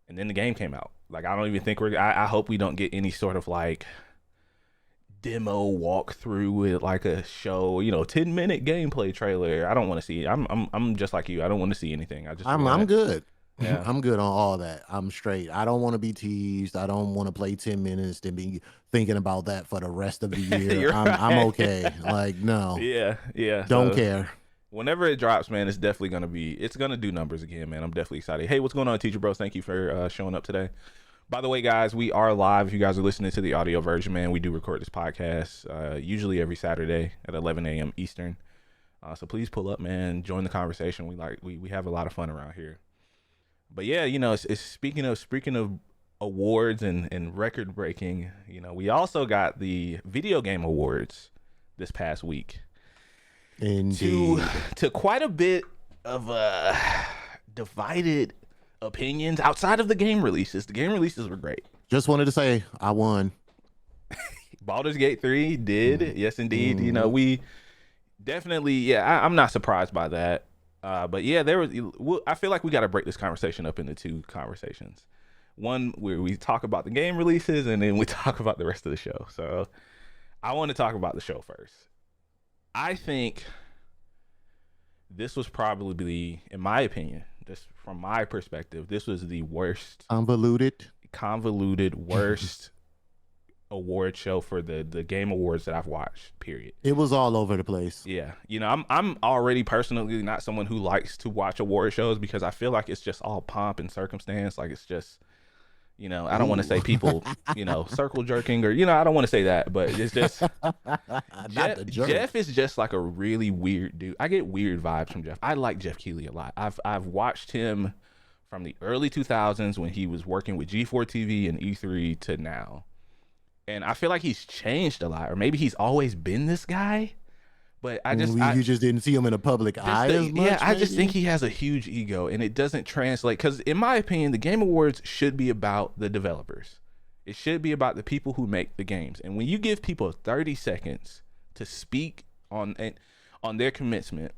[SPEAKER 1] and then the game came out. Like I don't even think I hope we don't get any sort of like demo walkthrough with like a show, 10-minute gameplay trailer. I don't want to see. I'm just like you. I don't want to see anything. I just
[SPEAKER 2] I'm good.
[SPEAKER 1] Yeah.
[SPEAKER 2] I'm good on all that. I'm straight. I don't want to be teased. I don't want to play 10 minutes and be thinking about that for the rest of the year.
[SPEAKER 1] You're
[SPEAKER 2] I'm
[SPEAKER 1] right.
[SPEAKER 2] okay. Like no.
[SPEAKER 1] Yeah, yeah.
[SPEAKER 2] Don't
[SPEAKER 1] So
[SPEAKER 2] care.
[SPEAKER 1] whenever it drops, man, it's gonna do numbers again, man. I'm definitely excited. Hey, what's going on, teacher bros? Thank you for showing up today. By the way, guys, we are live. If you guys are listening to the audio version, man, we do record this podcast usually every Saturday at 11 a.m. Eastern. So please pull up, man. Join the conversation. We have a lot of fun around here. But yeah, it's speaking of awards and record breaking. We also got the video game awards this past week.
[SPEAKER 2] Indeed.
[SPEAKER 1] To quite a bit of divided opinions outside of the game releases. The game releases were great.
[SPEAKER 2] Just wanted to say I won.
[SPEAKER 1] Baldur's Gate 3 did. Yes, indeed. We definitely, yeah, I'm not surprised by that. But yeah, I feel like we got to break this conversation up into two conversations. One where we talk about the game releases and then we talk about the rest of the show. So I want to talk about the show first. I think this was probably, in my opinion, just from my perspective, this was the worst convoluted worst award show for the game awards that I've watched, period.
[SPEAKER 2] It was all over the place.
[SPEAKER 1] Yeah. I'm already personally not someone who likes to watch award shows because I feel like it's just all pomp and circumstance. Like it's just, I don't want to say people, circle jerking or, I don't want to say that, but it's just Jeff is just like a really weird dude. I get weird vibes from Jeff. I like Jeff Keighley a lot. I've watched him from the early 2000s when he was working with G4 TV and E3 to now. And I feel like he's changed a lot, or maybe he's always been this guy. But
[SPEAKER 2] you just didn't see him in the public eye as much.
[SPEAKER 1] Yeah, I just think he has a huge ego, and it doesn't translate. Because in my opinion, the Game Awards should be about the developers. It should be about the people who make the games. And when you give people 30 seconds to speak on their commencement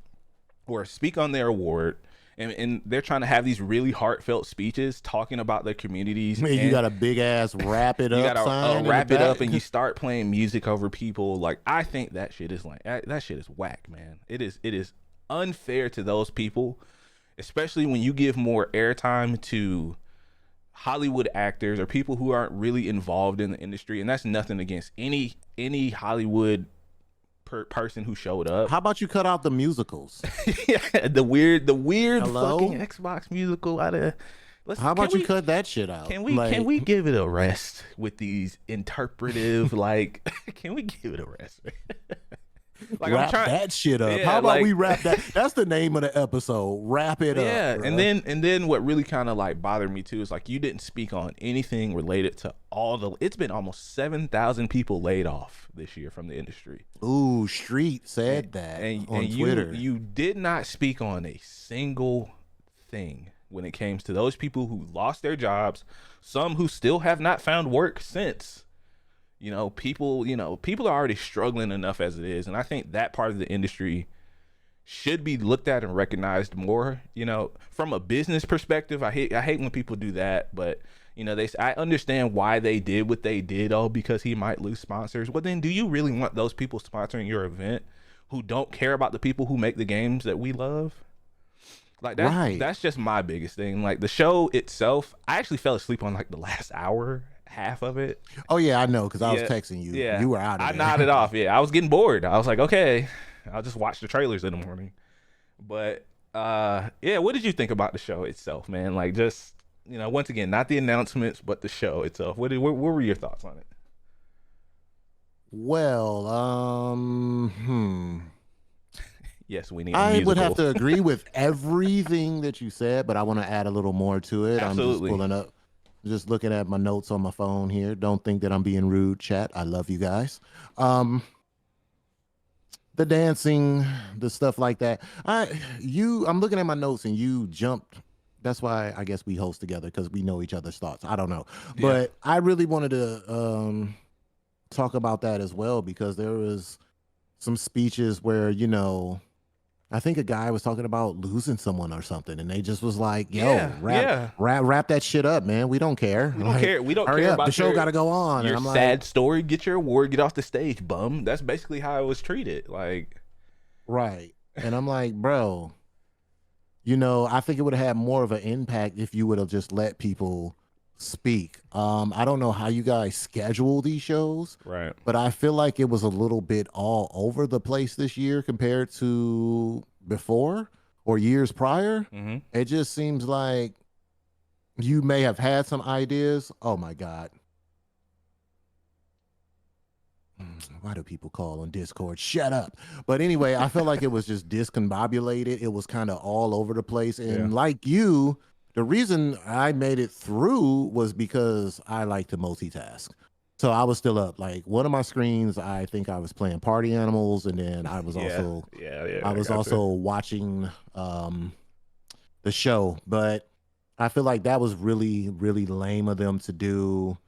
[SPEAKER 1] or speak on their award, and they're trying to have these really heartfelt speeches talking about their communities.
[SPEAKER 2] Man, you got a big ass wrap it up.
[SPEAKER 1] You got
[SPEAKER 2] sign
[SPEAKER 1] to wrap it up, and you start playing music over people. Like I think that shit is that shit is whack, man. It is unfair to those people, especially when you give more airtime to Hollywood actors or people who aren't really involved in the industry. And that's nothing against any Hollywood person who showed up.
[SPEAKER 2] How about you cut out the musicals?
[SPEAKER 1] Yeah, the weird
[SPEAKER 2] Hello?
[SPEAKER 1] fucking Xbox musical out of.
[SPEAKER 2] How about you cut that shit out?
[SPEAKER 1] Can we give it a rest with these interpretive can we give it a rest?
[SPEAKER 2] Wrap that shit up. How about we wrap that? That's the name of the episode. Wrap it up.
[SPEAKER 1] Yeah,
[SPEAKER 2] bro.
[SPEAKER 1] and then what really kind of bothered me too is you didn't speak on anything related to it's been almost 7,000 people laid off this year from the industry.
[SPEAKER 2] Ooh, Street said that on Twitter.
[SPEAKER 1] You did not speak on a single thing when it came to those people who lost their jobs, some who still have not found work since. People are already struggling enough as it is, and I think that part of the industry should be looked at and recognized more. From a business perspective, I hate when people do that, but I understand why they did what they did, because he might lose sponsors. Well, then do you really want those people sponsoring your event who don't care about the people who make the games that we love? Like
[SPEAKER 2] Right.
[SPEAKER 1] that's just my biggest thing. Like the show itself, I actually fell asleep on like the last hour, half of it.
[SPEAKER 2] Oh yeah, I know because I was
[SPEAKER 1] Yeah,
[SPEAKER 2] texting you.
[SPEAKER 1] yeah.
[SPEAKER 2] You were out of
[SPEAKER 1] I
[SPEAKER 2] there.
[SPEAKER 1] nodded off. Yeah, I was getting bored. I was like, okay, I'll just watch the trailers in the morning. But yeah, what did you think about the show itself, man? Like just once again, not the announcements, but the show itself. What were your thoughts on it?
[SPEAKER 2] Well,
[SPEAKER 1] Yes, we need a
[SPEAKER 2] I would have
[SPEAKER 1] musical.
[SPEAKER 2] to agree with everything that you said, but I want to add a little more to it. I'm just
[SPEAKER 1] Absolutely.
[SPEAKER 2] pulling up, just looking at my notes on my phone here. Don't think that I'm being rude, chat. I love you guys. Um, the dancing, the stuff like that. I'm looking at my notes and you jumped. That's why I guess we host together because we know each other's thoughts. I don't know,
[SPEAKER 1] Yeah.
[SPEAKER 2] but I really wanted to talk about that as well because there was some speeches where I think a guy was talking about losing someone or something, and they just was like, "Yo,
[SPEAKER 1] Yeah. Yeah.
[SPEAKER 2] wrap that shit up, man. We don't care.
[SPEAKER 1] We don't
[SPEAKER 2] Like,
[SPEAKER 1] care. We don't
[SPEAKER 2] hurry
[SPEAKER 1] care
[SPEAKER 2] up. The
[SPEAKER 1] about
[SPEAKER 2] show got to go on." And
[SPEAKER 1] your
[SPEAKER 2] I'm like,
[SPEAKER 1] sad story. Get your award. Get off the stage, bum. That's basically how it was treated. Like,
[SPEAKER 2] right. And I'm like, bro, I think it would have had more of an impact if you would have just let people speak. I don't know how you guys schedule these shows,
[SPEAKER 1] right.
[SPEAKER 2] but I feel like it was a little bit all over the place this year compared to before or years prior.
[SPEAKER 1] Mm-hmm.
[SPEAKER 2] It just seems like you may have had some ideas. Oh my God. Why do people call on Discord? Shut up. But anyway, I felt like it was just discombobulated. It was kind of all over the place. And
[SPEAKER 1] Yeah.
[SPEAKER 2] like you, the reason I made it through was because I like to multitask. So I was still up. Like one of my screens, I think I was playing Party Animals, and then I was also I was also watching the show. But I feel like that was really, really lame of them to do.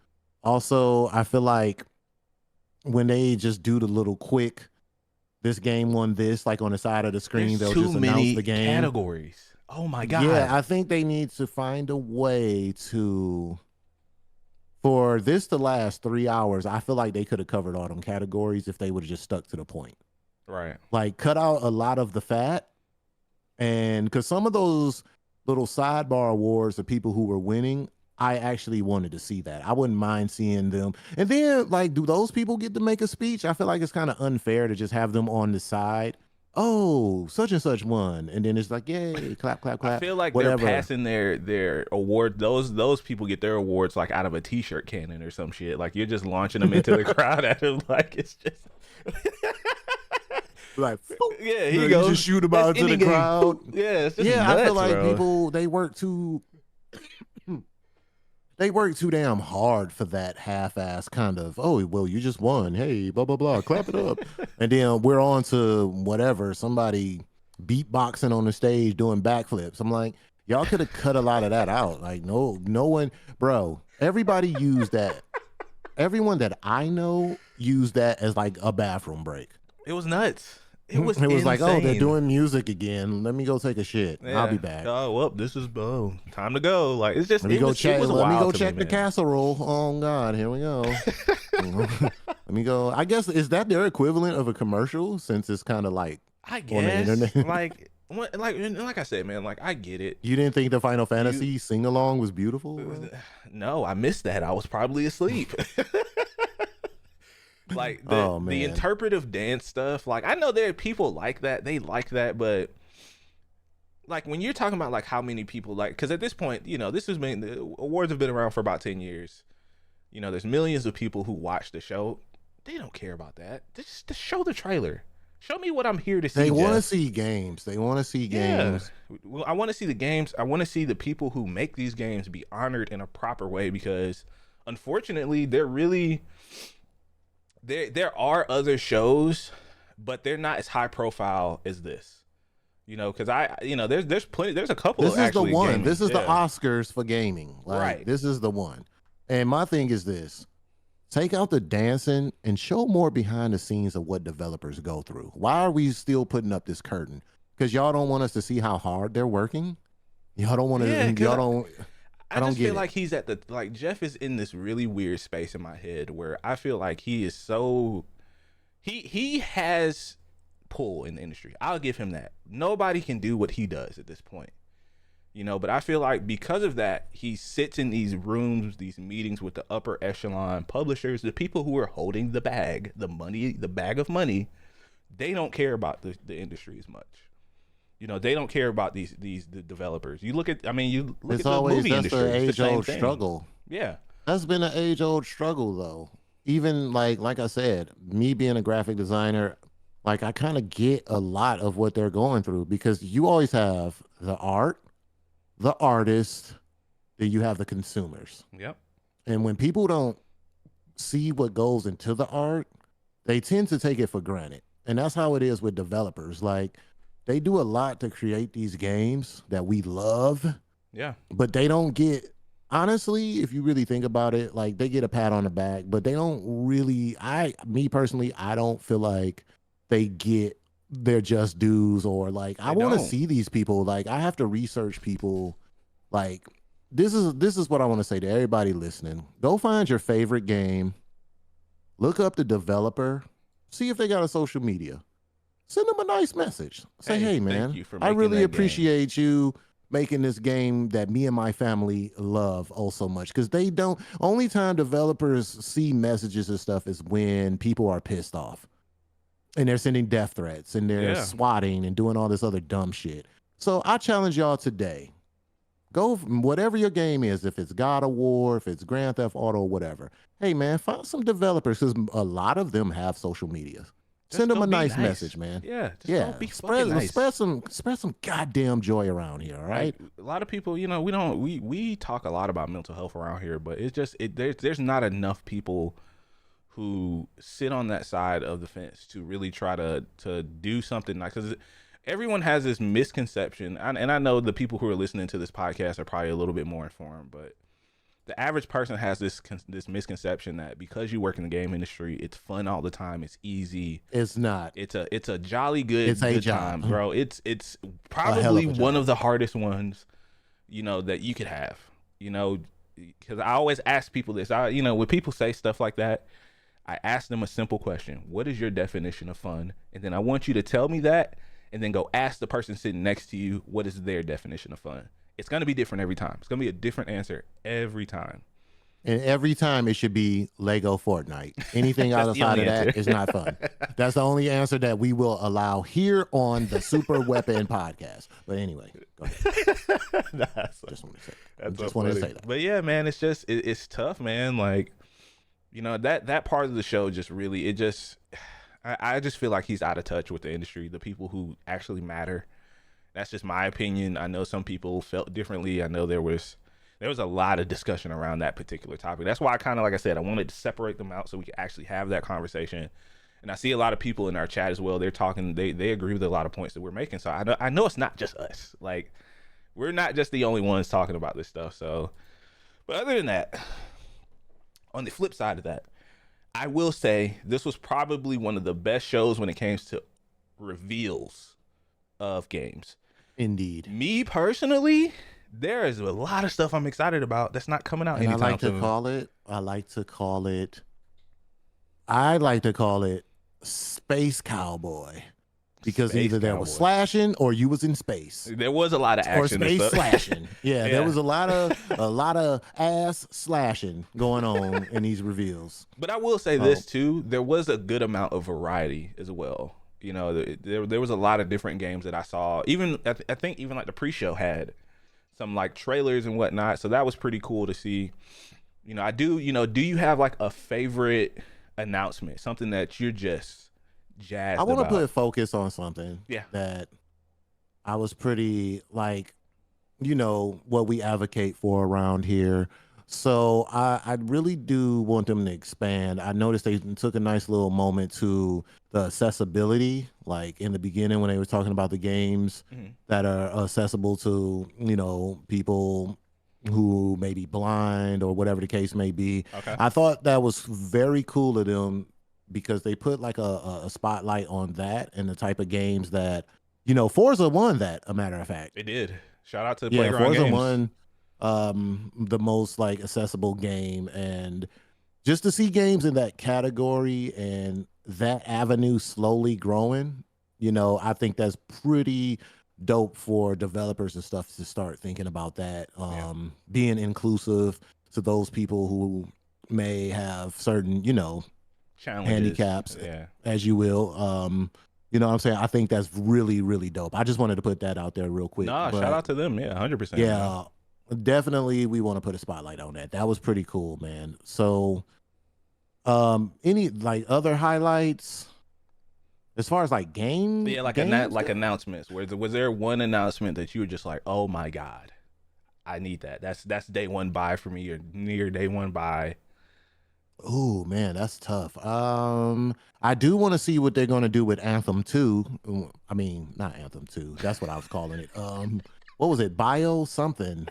[SPEAKER 2] Also, I feel like when they just do the little quick, this game won this, like on the side of the screen,
[SPEAKER 1] There's
[SPEAKER 2] they'll
[SPEAKER 1] too
[SPEAKER 2] just
[SPEAKER 1] many
[SPEAKER 2] announce the game.
[SPEAKER 1] categories. Oh my God.
[SPEAKER 2] Yeah, I think they need to find a way for this to last 3 hours. I feel like they could have covered all them categories if they would have just stuck to the point.
[SPEAKER 1] Right.
[SPEAKER 2] Like cut out a lot of the fat. And because some of those little sidebar awards of people who were winning, I actually wanted to see that. I wouldn't mind seeing them. And then, like, do those people get to make a speech? I feel like it's kind of unfair to just have them on the side. Oh, such and such won, and then it's like, yay, clap, clap, clap.
[SPEAKER 1] I feel like
[SPEAKER 2] whatever.
[SPEAKER 1] they're passing their award. Those people get their awards like out of a T-shirt cannon or some shit. Like you're just launching them into the crowd at them. Like it's just
[SPEAKER 2] like,
[SPEAKER 1] yeah, he goes.
[SPEAKER 2] You just shoot them out to the crowd.
[SPEAKER 1] Yeah, it's just
[SPEAKER 2] yeah.
[SPEAKER 1] nuts,
[SPEAKER 2] I feel like
[SPEAKER 1] bro.
[SPEAKER 2] people they work too damn hard for that half-ass kind of, oh well, you just won, hey, blah blah blah, clap it up. And then we're on to whatever, somebody beatboxing on the stage doing backflips. I'm like, y'all could have cut a lot of that out. Like no one, bro, everybody used that. Everyone that I know used that as like a bathroom break.
[SPEAKER 1] It was nuts. It was
[SPEAKER 2] like, oh, they're
[SPEAKER 1] insane.
[SPEAKER 2] doing music again. Let me go take a shit.
[SPEAKER 1] Yeah.
[SPEAKER 2] I'll be back.
[SPEAKER 1] Oh, well, this is time to go. Like it's just
[SPEAKER 2] Let me go check. Let me go check the
[SPEAKER 1] man.
[SPEAKER 2] casserole. Oh God, here we go. Let me go. I guess is that their equivalent of a commercial since it's kind of like
[SPEAKER 1] I
[SPEAKER 2] on the
[SPEAKER 1] guess
[SPEAKER 2] internet.
[SPEAKER 1] like I said, man. Like I get it.
[SPEAKER 2] You didn't think the Final Fantasy sing along was beautiful? Bro?
[SPEAKER 1] No, I missed that. I was probably asleep. Like the interpretive dance stuff, like I know there are people like that, they like that, but like when you're talking about like how many people like, because at this point, this has been, the awards have been around for about 10 years. There's millions of people who watch the show. They don't care about that. Just show the trailer. Show me what I'm here to see.
[SPEAKER 2] They want to see games. They want to see games.
[SPEAKER 1] Well, I want to see the games. I want to see the people who make these games be honored in a proper way, because unfortunately there are other shows, but they're not as high profile as this. Because there's plenty. There's a couple.
[SPEAKER 2] This is the one.
[SPEAKER 1] Gaming.
[SPEAKER 2] This is the Oscars for gaming. Like,
[SPEAKER 1] right.
[SPEAKER 2] This is the one. And my thing is this: take out the dancing and show more behind the scenes of what developers go through. Why are we still putting up this curtain? Because y'all don't want us to see how hard they're working. Y'all don't want to. Y'all don't.
[SPEAKER 1] I just feel like he's at Jeff is in this really weird space in my head where I feel like he is so he has pull in the industry. I'll give him that. Nobody can do what he does at this point. But I feel like because of that, he sits in these rooms, these meetings with the upper echelon publishers, the people who are holding the bag, the money, the bag of money. They don't care about the industry as much. They don't care about the developers. You look at, you look
[SPEAKER 2] It's
[SPEAKER 1] at the
[SPEAKER 2] always
[SPEAKER 1] movie
[SPEAKER 2] that's
[SPEAKER 1] industry.
[SPEAKER 2] the
[SPEAKER 1] It's the
[SPEAKER 2] age
[SPEAKER 1] same
[SPEAKER 2] old
[SPEAKER 1] thing.
[SPEAKER 2] struggle.
[SPEAKER 1] Yeah.
[SPEAKER 2] That's been an age old struggle though. Even like I said, me being a graphic designer, like I kind of get a lot of what they're going through because you always have the art, the artist, then you have the consumers.
[SPEAKER 1] Yep.
[SPEAKER 2] And when people don't see what goes into the art, they tend to take it for granted. And that's how it is with developers. Like they do a lot to create these games that we love,
[SPEAKER 1] Yeah.
[SPEAKER 2] but they don't get, honestly, if you really think about it, like they get a pat on the back, but they don't really, me personally, I don't feel like they get their just dues, or like I want to see these people. Like I have to research people. Like this is what I want to say to everybody listening. Go find your favorite game, look up the developer, see if they got a social media. Send them a nice message. Say, hey man, I really appreciate you making this game that me and my family love oh so much. Because they don't, only time developers see messages and stuff is when people are pissed off and they're sending death threats and they're swatting and doing all this other dumb shit. So I challenge y'all today. Go, whatever your game is, if it's God of War, if it's Grand Theft Auto, whatever. Hey man, find some developers because a lot of them have social media. Send them a nice message, man.
[SPEAKER 1] Yeah,
[SPEAKER 2] spread some goddamn joy around here. All right.
[SPEAKER 1] Like, a lot of people, we talk a lot about mental health around here, but it's just there's not enough people who sit on that side of the fence to really try to do something like, because everyone has this misconception, and I know the people who are listening to this podcast are probably a little bit more informed, but the average person has this misconception that because you work in the game industry, it's fun all the time, it's easy.
[SPEAKER 2] It's not.
[SPEAKER 1] It's a jolly good time, bro. It's probably one of the hardest ones, that you could have. Because I always ask people this. When people say stuff like that, I ask them a simple question: what is your definition of fun? And then I want you to tell me that, and then go ask the person sitting next to you what is their definition of fun. It's going to be different every time. It's going to be a different answer every time.
[SPEAKER 2] And every time it should be Lego Fortnite. Anything outside of that is not fun. That's the only answer that we will allow here on the Super Weapon Podcast. But anyway, go ahead. Just want to say that.
[SPEAKER 1] But yeah, man, it's tough, man. Like, that part of the show just really, I just feel like he's out of touch with the industry, the people who actually matter. That's just my opinion. I know some people felt differently. I know there was a lot of discussion around that particular topic. That's why I kind of, like I said, I wanted to separate them out so we could actually have that conversation. And I see a lot of people in our chat as well. They're talking, they agree with a lot of points that we're making. So I know it's not just us. Like, we're not just the only ones talking about this stuff. So, but other than that, on the flip side of that, I will say this was probably one of the best shows when it came to reveals of games.
[SPEAKER 2] Indeed.
[SPEAKER 1] Me personally, there is a lot of stuff I'm excited about that's not coming out anytime soon.
[SPEAKER 2] I like to call it Space Cowboy. Because either there was slashing or you was in space.
[SPEAKER 1] There was a lot of action.
[SPEAKER 2] Or space slashing. Yeah, there was a lot of ass slashing going on in these reveals.
[SPEAKER 1] But I will say this too, there was a good amount of variety as well. There was a lot of different games that I saw. Even I think even like the pre-show had some like trailers and whatnot. So that was pretty cool to see. Do you have like a favorite announcement? Something that you're just jazzed
[SPEAKER 2] I want to
[SPEAKER 1] about?
[SPEAKER 2] put focus on something that I was pretty like, what we advocate for around here. So I really do want them to expand. I noticed they took a nice little moment to the accessibility, like in the beginning when they were talking about the games that are accessible to, people who may be blind or whatever the case may be.
[SPEAKER 1] Okay.
[SPEAKER 2] I thought that was very cool of them because they put like a spotlight on that and the type of games that, Forza won that, a matter of fact.
[SPEAKER 1] It did. Shout out to the Playground
[SPEAKER 2] Forza
[SPEAKER 1] Games.
[SPEAKER 2] won the most like accessible game, and just to see games in that category and that avenue slowly growing, I think that's pretty dope for developers and stuff to start thinking about that. Being inclusive to those people who may have certain,
[SPEAKER 1] Challenges.
[SPEAKER 2] handicaps,
[SPEAKER 1] Yeah.
[SPEAKER 2] as you will. You know what I'm saying? I think that's really, really dope. I just wanted to put that out there real quick.
[SPEAKER 1] Nah, shout
[SPEAKER 2] But
[SPEAKER 1] out to them. Yeah, 100%. Man.
[SPEAKER 2] yeah, definitely we want to put a spotlight on that. That was pretty cool, man. So any like other highlights as far as like games?
[SPEAKER 1] Yeah, like announcements. Was there one announcement that you were just like, oh my god, I need that. That's day one buy for me or near day one buy.
[SPEAKER 2] Oh man, that's tough. I do want to see what they're going to do with Anthem 2. I mean, not Anthem 2. That's what I was calling it. What was it? Bio something.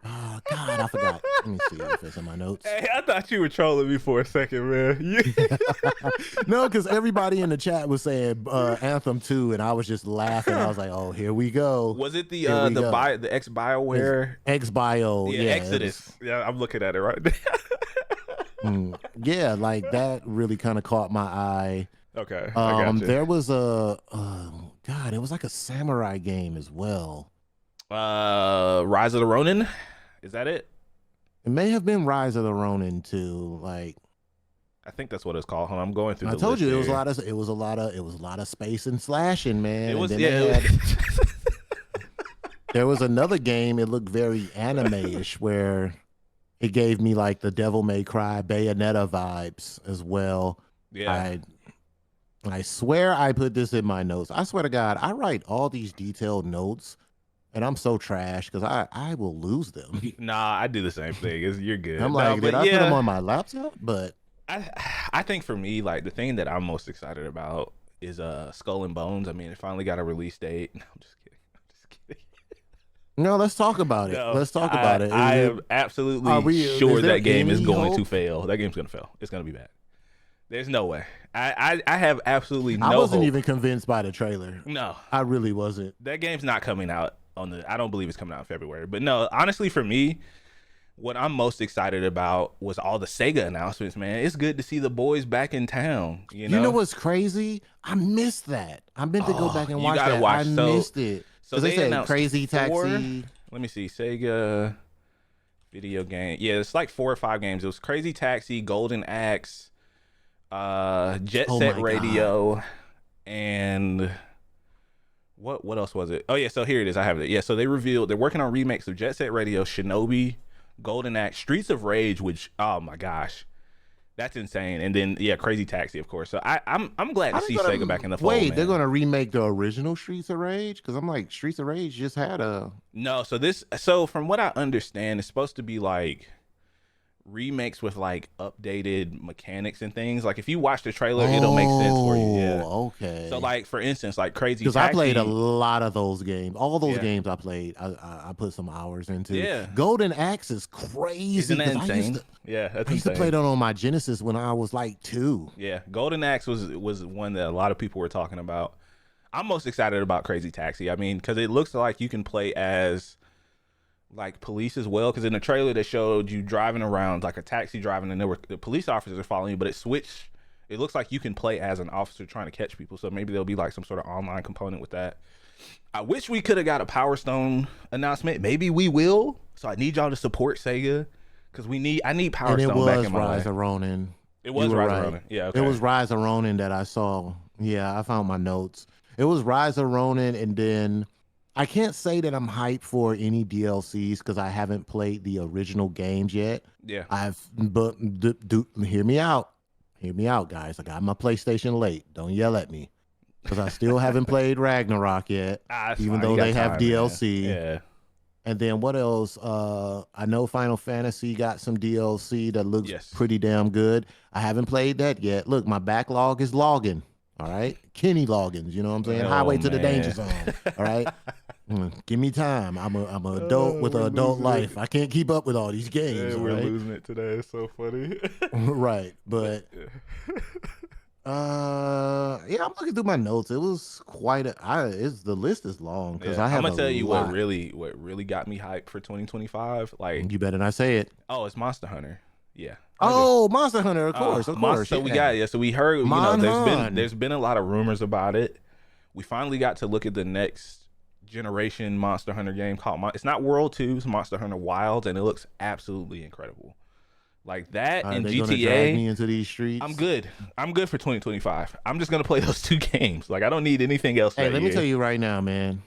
[SPEAKER 2] Oh God, I forgot. Let me see if it's in my notes.
[SPEAKER 1] Hey, I thought you were trolling me for a second, man.
[SPEAKER 2] No, because everybody in the chat was saying Anthem 2, and I was just laughing. I was like, "Oh, here we go."
[SPEAKER 1] Was it the ex BioWare?
[SPEAKER 2] Ex Bio?
[SPEAKER 1] Yeah, Exodus. Yeah, I'm looking at it right now.
[SPEAKER 2] Yeah, like that really kind of caught my eye.
[SPEAKER 1] Okay. I got you.
[SPEAKER 2] There was a God, it was like a samurai game as well.
[SPEAKER 1] Rise of the Ronin. Is that it?
[SPEAKER 2] It may have been Rise of the Ronin too. Like,
[SPEAKER 1] I think that's what it's called. Hold on, I'm going through.
[SPEAKER 2] I told you it was a lot of space and slashing, man.
[SPEAKER 1] It was,
[SPEAKER 2] and
[SPEAKER 1] yeah.
[SPEAKER 2] There was another game. It looked very anime-ish where it gave me like the Devil May Cry Bayonetta vibes as well.
[SPEAKER 1] Yeah.
[SPEAKER 2] I swear I put this in my notes. I swear to God, I write all these detailed notes. And I'm so trash because I will lose them.
[SPEAKER 1] Nah, I do the same thing. You're good.
[SPEAKER 2] I'm like, did I put them on my laptop? But
[SPEAKER 1] I think for me, like the thing that I'm most excited about is Skull and Bones. I mean, it finally got a release date. No, I'm just kidding.
[SPEAKER 2] No, let's talk about it. Let's talk about it.
[SPEAKER 1] I am absolutely sure that game is going to fail. That game's going to fail. It's going to be bad. There's no way. I have absolutely no
[SPEAKER 2] I wasn't
[SPEAKER 1] hope.
[SPEAKER 2] even convinced by the trailer.
[SPEAKER 1] No.
[SPEAKER 2] I really wasn't.
[SPEAKER 1] That game's not coming out I don't believe it's coming out in February. But no, honestly, for me, what I'm most excited about was all the Sega announcements, man. It's good to see the boys back in town. You know
[SPEAKER 2] what's crazy? I missed that. I meant to go back and watch that.
[SPEAKER 1] I
[SPEAKER 2] missed it.
[SPEAKER 1] So
[SPEAKER 2] they said Crazy
[SPEAKER 1] 4,
[SPEAKER 2] Taxi.
[SPEAKER 1] Let me see. Sega video game. Yeah, it's like 4 or 5 games. It was Crazy Taxi, Golden Axe, Jet Set Radio, and what else was it? Oh yeah, so here it is. I have it. Yeah, so they're working on remakes of Jet Set Radio, Shinobi, Golden Axe, Streets of Rage, which, oh my gosh, that's insane. And then Crazy Taxi, of course. So I'm glad to see Sega back in the fold.
[SPEAKER 2] Wait,
[SPEAKER 1] man.
[SPEAKER 2] They're gonna remake the original Streets of Rage? Because I'm like, Streets of Rage just had a
[SPEAKER 1] So from what I understand, it's supposed to be like remakes with like updated mechanics and things. Like if you watch the trailer, it'll make sense for you. Yeah.
[SPEAKER 2] Okay.
[SPEAKER 1] So like for instance, like Crazy Taxi.
[SPEAKER 2] Because I played a lot of those games. All those games I played, I put some hours into.
[SPEAKER 1] Yeah.
[SPEAKER 2] Golden Axe is crazy.
[SPEAKER 1] Isn't that insane? I used
[SPEAKER 2] to play that on my Genesis when I was like 2.
[SPEAKER 1] Yeah. Golden Axe was one that a lot of people were talking about. I'm most excited about Crazy Taxi. I mean, because it looks like you can play as like police as well, because in the trailer they showed you driving around like a taxi driving, and the police officers are following you, but it looks like you can play as an officer trying to catch people. So maybe there'll be like some sort of online component with that. I wish we could have got a Power Stone announcement. Maybe we will. So I need y'all to support Sega, because I need Power Stone back in my life.
[SPEAKER 2] Rise of Ronin.
[SPEAKER 1] It was Rise of Ronin. Yeah, okay.
[SPEAKER 2] It was Rise of Ronin that I saw. Yeah, I found my notes. It was Rise of Ronin, and then I can't say that I'm hyped for any DLCs because I haven't played the original games yet.
[SPEAKER 1] Yeah.
[SPEAKER 2] But hear me out. Hear me out, guys. I got my PlayStation late. Don't yell at me, because I still haven't played Ragnarok yet, even though they have DLC.
[SPEAKER 1] Man. Yeah.
[SPEAKER 2] And then what else? I know Final Fantasy got some DLC that looks pretty damn good. I haven't played that yet. Look, my backlog is logging. All right, Kenny Loggins. You know what I'm saying? Highway to the Danger Zone. All right. Give me time. I'm an adult with an adult life. I can't keep up with all these games.
[SPEAKER 1] Yeah, we're losing it today. It's so funny.
[SPEAKER 2] Right, but I'm looking through my notes. It was quite the list is long because I'm
[SPEAKER 1] gonna tell you what really got me hyped for 2025. Like,
[SPEAKER 2] you better not say it.
[SPEAKER 1] Oh, it's Monster Hunter. Yeah.
[SPEAKER 2] Oh, Monster Hunter, of course.
[SPEAKER 1] So we heard, there's been a lot of rumors about it. We finally got to look at the next generation Monster Hunter game called it's not World 2, it's Monster Hunter Wilds, and it looks absolutely incredible. Like that in
[SPEAKER 2] They gonna drag me
[SPEAKER 1] GTA,
[SPEAKER 2] into these streets?
[SPEAKER 1] I'm good. I'm good for 2025. I'm just gonna play those 2 games. Like I don't need anything else.
[SPEAKER 2] Hey,
[SPEAKER 1] that
[SPEAKER 2] let me
[SPEAKER 1] year.
[SPEAKER 2] tell you right now, man.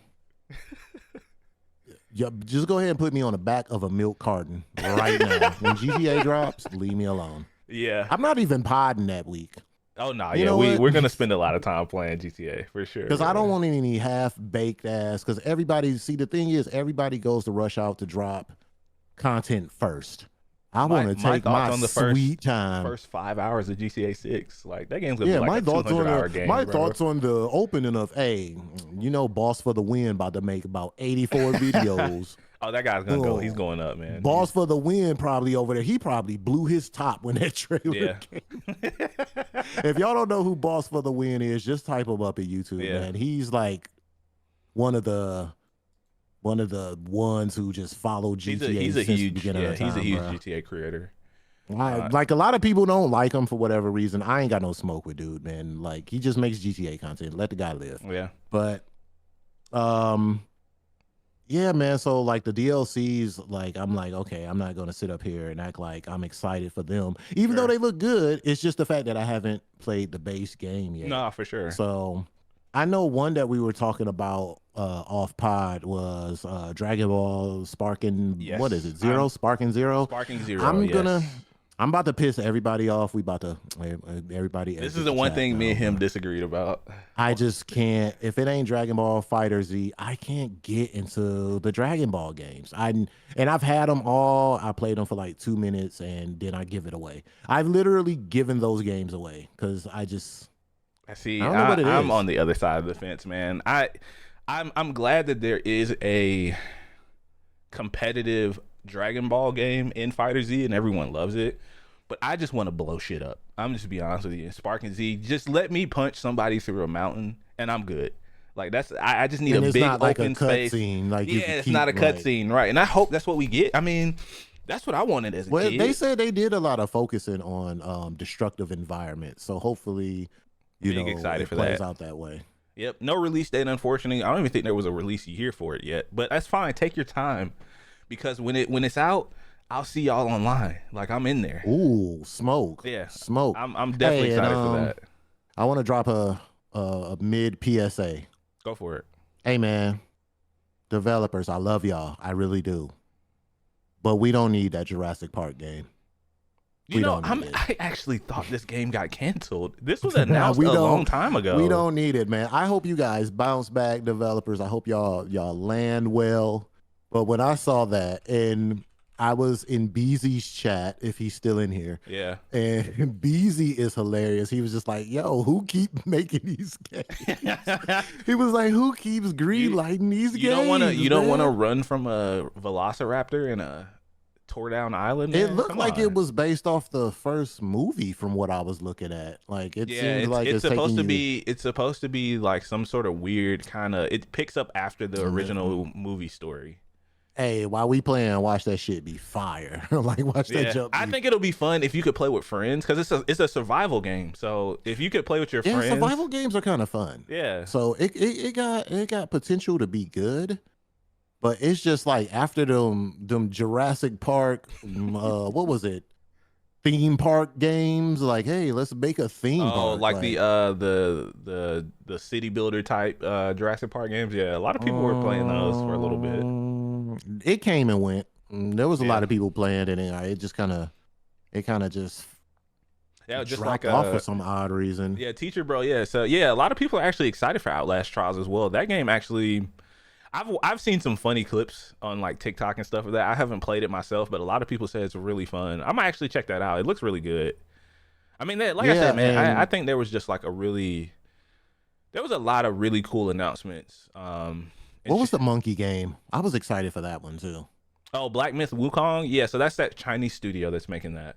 [SPEAKER 2] Just go ahead and put me on the back of a milk carton right now. When GTA drops, leave me alone.
[SPEAKER 1] Yeah.
[SPEAKER 2] I'm not even podding that week.
[SPEAKER 1] Oh no,
[SPEAKER 2] You
[SPEAKER 1] yeah,
[SPEAKER 2] know what?
[SPEAKER 1] we're gonna spend a lot of time playing GTA for sure.
[SPEAKER 2] Because I don't want any half-baked ass. Because the thing is, everybody goes to rush out to drop content first. I want to take my sweet time.
[SPEAKER 1] First 5 hours of GTA 6, like that game's gonna be
[SPEAKER 2] my
[SPEAKER 1] like a
[SPEAKER 2] thoughts
[SPEAKER 1] 200-hour game.
[SPEAKER 2] My
[SPEAKER 1] bro.
[SPEAKER 2] thoughts on the opening of, hey, Boss for the Win about to make about 84 videos.
[SPEAKER 1] Oh, that guy's gonna go. He's going up, man.
[SPEAKER 2] Boss for the Win probably over there. He probably blew his top when that trailer came. If y'all don't know who Boss for the Win is, just type him up at YouTube, man. He's like one of the ones who just follow GTA.
[SPEAKER 1] He's a huge
[SPEAKER 2] bro.
[SPEAKER 1] GTA creator.
[SPEAKER 2] Like a lot of people don't like him for whatever reason. I ain't got no smoke with dude, man. Like he just makes GTA content. Let the guy live.
[SPEAKER 1] Yeah.
[SPEAKER 2] But yeah, man. So like the DLCs, like I'm like, okay, I'm not gonna sit up here and act like I'm excited for them, even though they look good. It's just the fact that I haven't played the base game yet.
[SPEAKER 1] No, for sure.
[SPEAKER 2] So I know one that we were talking about off pod was Dragon Ball Sparking.
[SPEAKER 1] Yes.
[SPEAKER 2] What is it? Sparking Zero.
[SPEAKER 1] Sparking Zero.
[SPEAKER 2] I'm about to piss everybody off. We about to everybody.
[SPEAKER 1] This is the one thing me and him disagreed about.
[SPEAKER 2] I just can't. If it ain't Dragon Ball Fighter Z, I can't get into the Dragon Ball games. And I've had them all. I played them for like 2 minutes and then I give it away. I've literally given those games away because I
[SPEAKER 1] see.
[SPEAKER 2] I don't know what it is.
[SPEAKER 1] I'm on the other side of the fence, man. I'm glad that there is a competitive Dragon Ball game in Fighter Z and everyone loves it, but I just want to blow shit up. I'm just be honest with you. In Sparking Z, just let me punch somebody through a mountain and I'm good. Like I just need a big open space.
[SPEAKER 2] Like
[SPEAKER 1] it's not a cutscene, right? And I hope that's what we get. I mean, that's what I wanted as a kid.
[SPEAKER 2] They said they did a lot of focusing on destructive environments, so hopefully,
[SPEAKER 1] excited
[SPEAKER 2] it
[SPEAKER 1] for
[SPEAKER 2] plays
[SPEAKER 1] that.
[SPEAKER 2] out that way.
[SPEAKER 1] Yep. No release date, unfortunately. I don't even think there was a release year for it yet, but that's fine. Take your time. Because when it's out, I'll see y'all online. Like I'm in there.
[SPEAKER 2] Ooh, smoke.
[SPEAKER 1] Yeah,
[SPEAKER 2] smoke.
[SPEAKER 1] I'm definitely excited for that.
[SPEAKER 2] I want to drop a mid PSA.
[SPEAKER 1] Go for it.
[SPEAKER 2] Hey man, developers, I love y'all. I really do. But we don't need that Jurassic Park game.
[SPEAKER 1] I actually thought this game got canceled. This was announced a long time ago.
[SPEAKER 2] We don't need it, man. I hope you guys bounce back, developers. I hope y'all land well. But when I saw that, and I was in Beezy's chat, if he's still in here.
[SPEAKER 1] Yeah.
[SPEAKER 2] And Beezy is hilarious. He was just like, yo, who keep making these games? He was like, who keeps greenlighting these games?
[SPEAKER 1] You don't want to run from a Velociraptor in a tore down island?
[SPEAKER 2] Man? It looked like it was based off the first movie from what I was looking at. Like it seems like it's supposed to
[SPEAKER 1] be. It's supposed to be like some sort of weird kind of. It picks up after the original movie story.
[SPEAKER 2] Hey, while we playing, watch that shit be fire. Like watch that jump.
[SPEAKER 1] I think it'll be fun if you could play with friends because it's a survival game. So if you could play with your friends,
[SPEAKER 2] survival games are kind of fun.
[SPEAKER 1] Yeah.
[SPEAKER 2] So it got potential to be good, but it's just like after them Jurassic Park, what was it? Theme park games. Like, hey, let's make a theme park.
[SPEAKER 1] Like the city builder type Jurassic Park games. Yeah, a lot of people were playing those for a little bit.
[SPEAKER 2] It came and went. There was a lot of people playing it, and it just kind of just
[SPEAKER 1] just
[SPEAKER 2] dropped off for some odd reason.
[SPEAKER 1] Yeah, teacher bro. Yeah, so a lot of people are actually excited for Outlast Trials as well. That game actually, I've seen some funny clips on like TikTok and stuff of that. I haven't played it myself, but a lot of people say it's really fun. I might actually check that out. It looks really good. I mean, I said, man, I think there was just like there was a lot of really cool announcements.
[SPEAKER 2] What was the monkey game? I was excited for that one too.
[SPEAKER 1] Oh, Black Myth Wukong. Yeah, so that's that Chinese studio that's making that.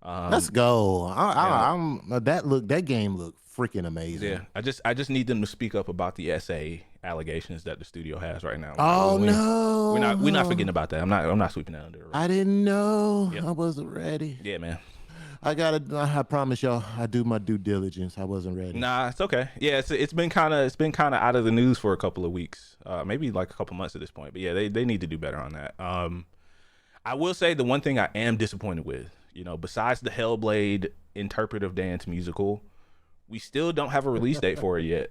[SPEAKER 2] Let's go. That game looked freaking amazing.
[SPEAKER 1] Yeah, I just need them to speak up about the SA allegations that the studio has right now.
[SPEAKER 2] Oh no,
[SPEAKER 1] we're not forgetting about that. I'm not sweeping that under the rug.
[SPEAKER 2] I didn't know. Yep. I wasn't ready.
[SPEAKER 1] Yeah, man.
[SPEAKER 2] I promise y'all, I do my due diligence. I wasn't ready.
[SPEAKER 1] Nah, it's okay. Yeah, it's been kind of out of the news for a couple of weeks, maybe like a couple months at this point. But yeah, they need to do better on that. I will say the one thing I am disappointed with, besides the Hellblade interpretive dance musical, we still don't have a release date for it yet.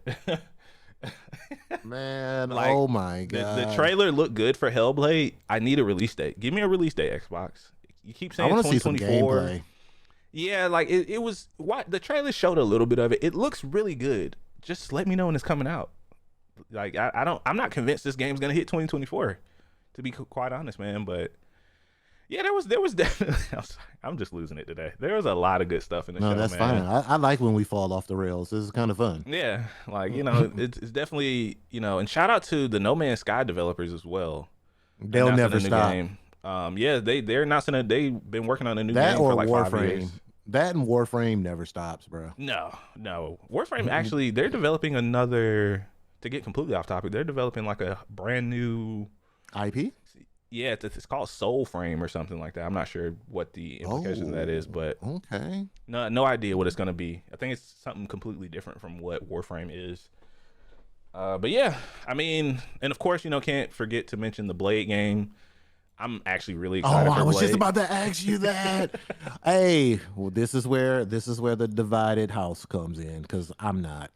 [SPEAKER 2] Man,
[SPEAKER 1] Like,
[SPEAKER 2] oh my
[SPEAKER 1] the
[SPEAKER 2] god.
[SPEAKER 1] trailer looked good for Hellblade. I need a release date. Give me a release date, Xbox. You keep
[SPEAKER 2] I
[SPEAKER 1] saying
[SPEAKER 2] want to see some
[SPEAKER 1] 2024.
[SPEAKER 2] gameplay.
[SPEAKER 1] Yeah, like it was what the trailer showed a little bit of it. It looks really good. Just let me know when it's coming out. Like I'm not convinced this game's gonna hit 2024, to be quite honest, man. But yeah, there was definitely. I'm just losing it today. There was a lot of good stuff in the
[SPEAKER 2] No,
[SPEAKER 1] show,
[SPEAKER 2] that's
[SPEAKER 1] man.
[SPEAKER 2] fine. I like when we fall off the rails. This is kind of fun.
[SPEAKER 1] Yeah, like it's definitely and shout out to the No Man's Sky developers as well.
[SPEAKER 2] They'll
[SPEAKER 1] Announcing
[SPEAKER 2] never
[SPEAKER 1] a new
[SPEAKER 2] stop.
[SPEAKER 1] game. Yeah, they're announcing they've been working on a new
[SPEAKER 2] That
[SPEAKER 1] game
[SPEAKER 2] or
[SPEAKER 1] for like 5
[SPEAKER 2] Warframe.
[SPEAKER 1] years.
[SPEAKER 2] That and Warframe never stops, bro.
[SPEAKER 1] No. Warframe actually, they're developing another. To get completely off topic, they're developing like a brand new.
[SPEAKER 2] IP?
[SPEAKER 1] Yeah, it's called Soul Frame or something like that. I'm not sure what the implications of that is, but
[SPEAKER 2] Okay.
[SPEAKER 1] no idea what it's gonna be. I think it's something completely different from what Warframe is. But yeah, I mean, and of course, can't forget to mention the Blade game. I'm actually really excited for
[SPEAKER 2] I was
[SPEAKER 1] Blade.
[SPEAKER 2] just about to ask you that. Hey, well, this is where the divided house comes in because I'm not.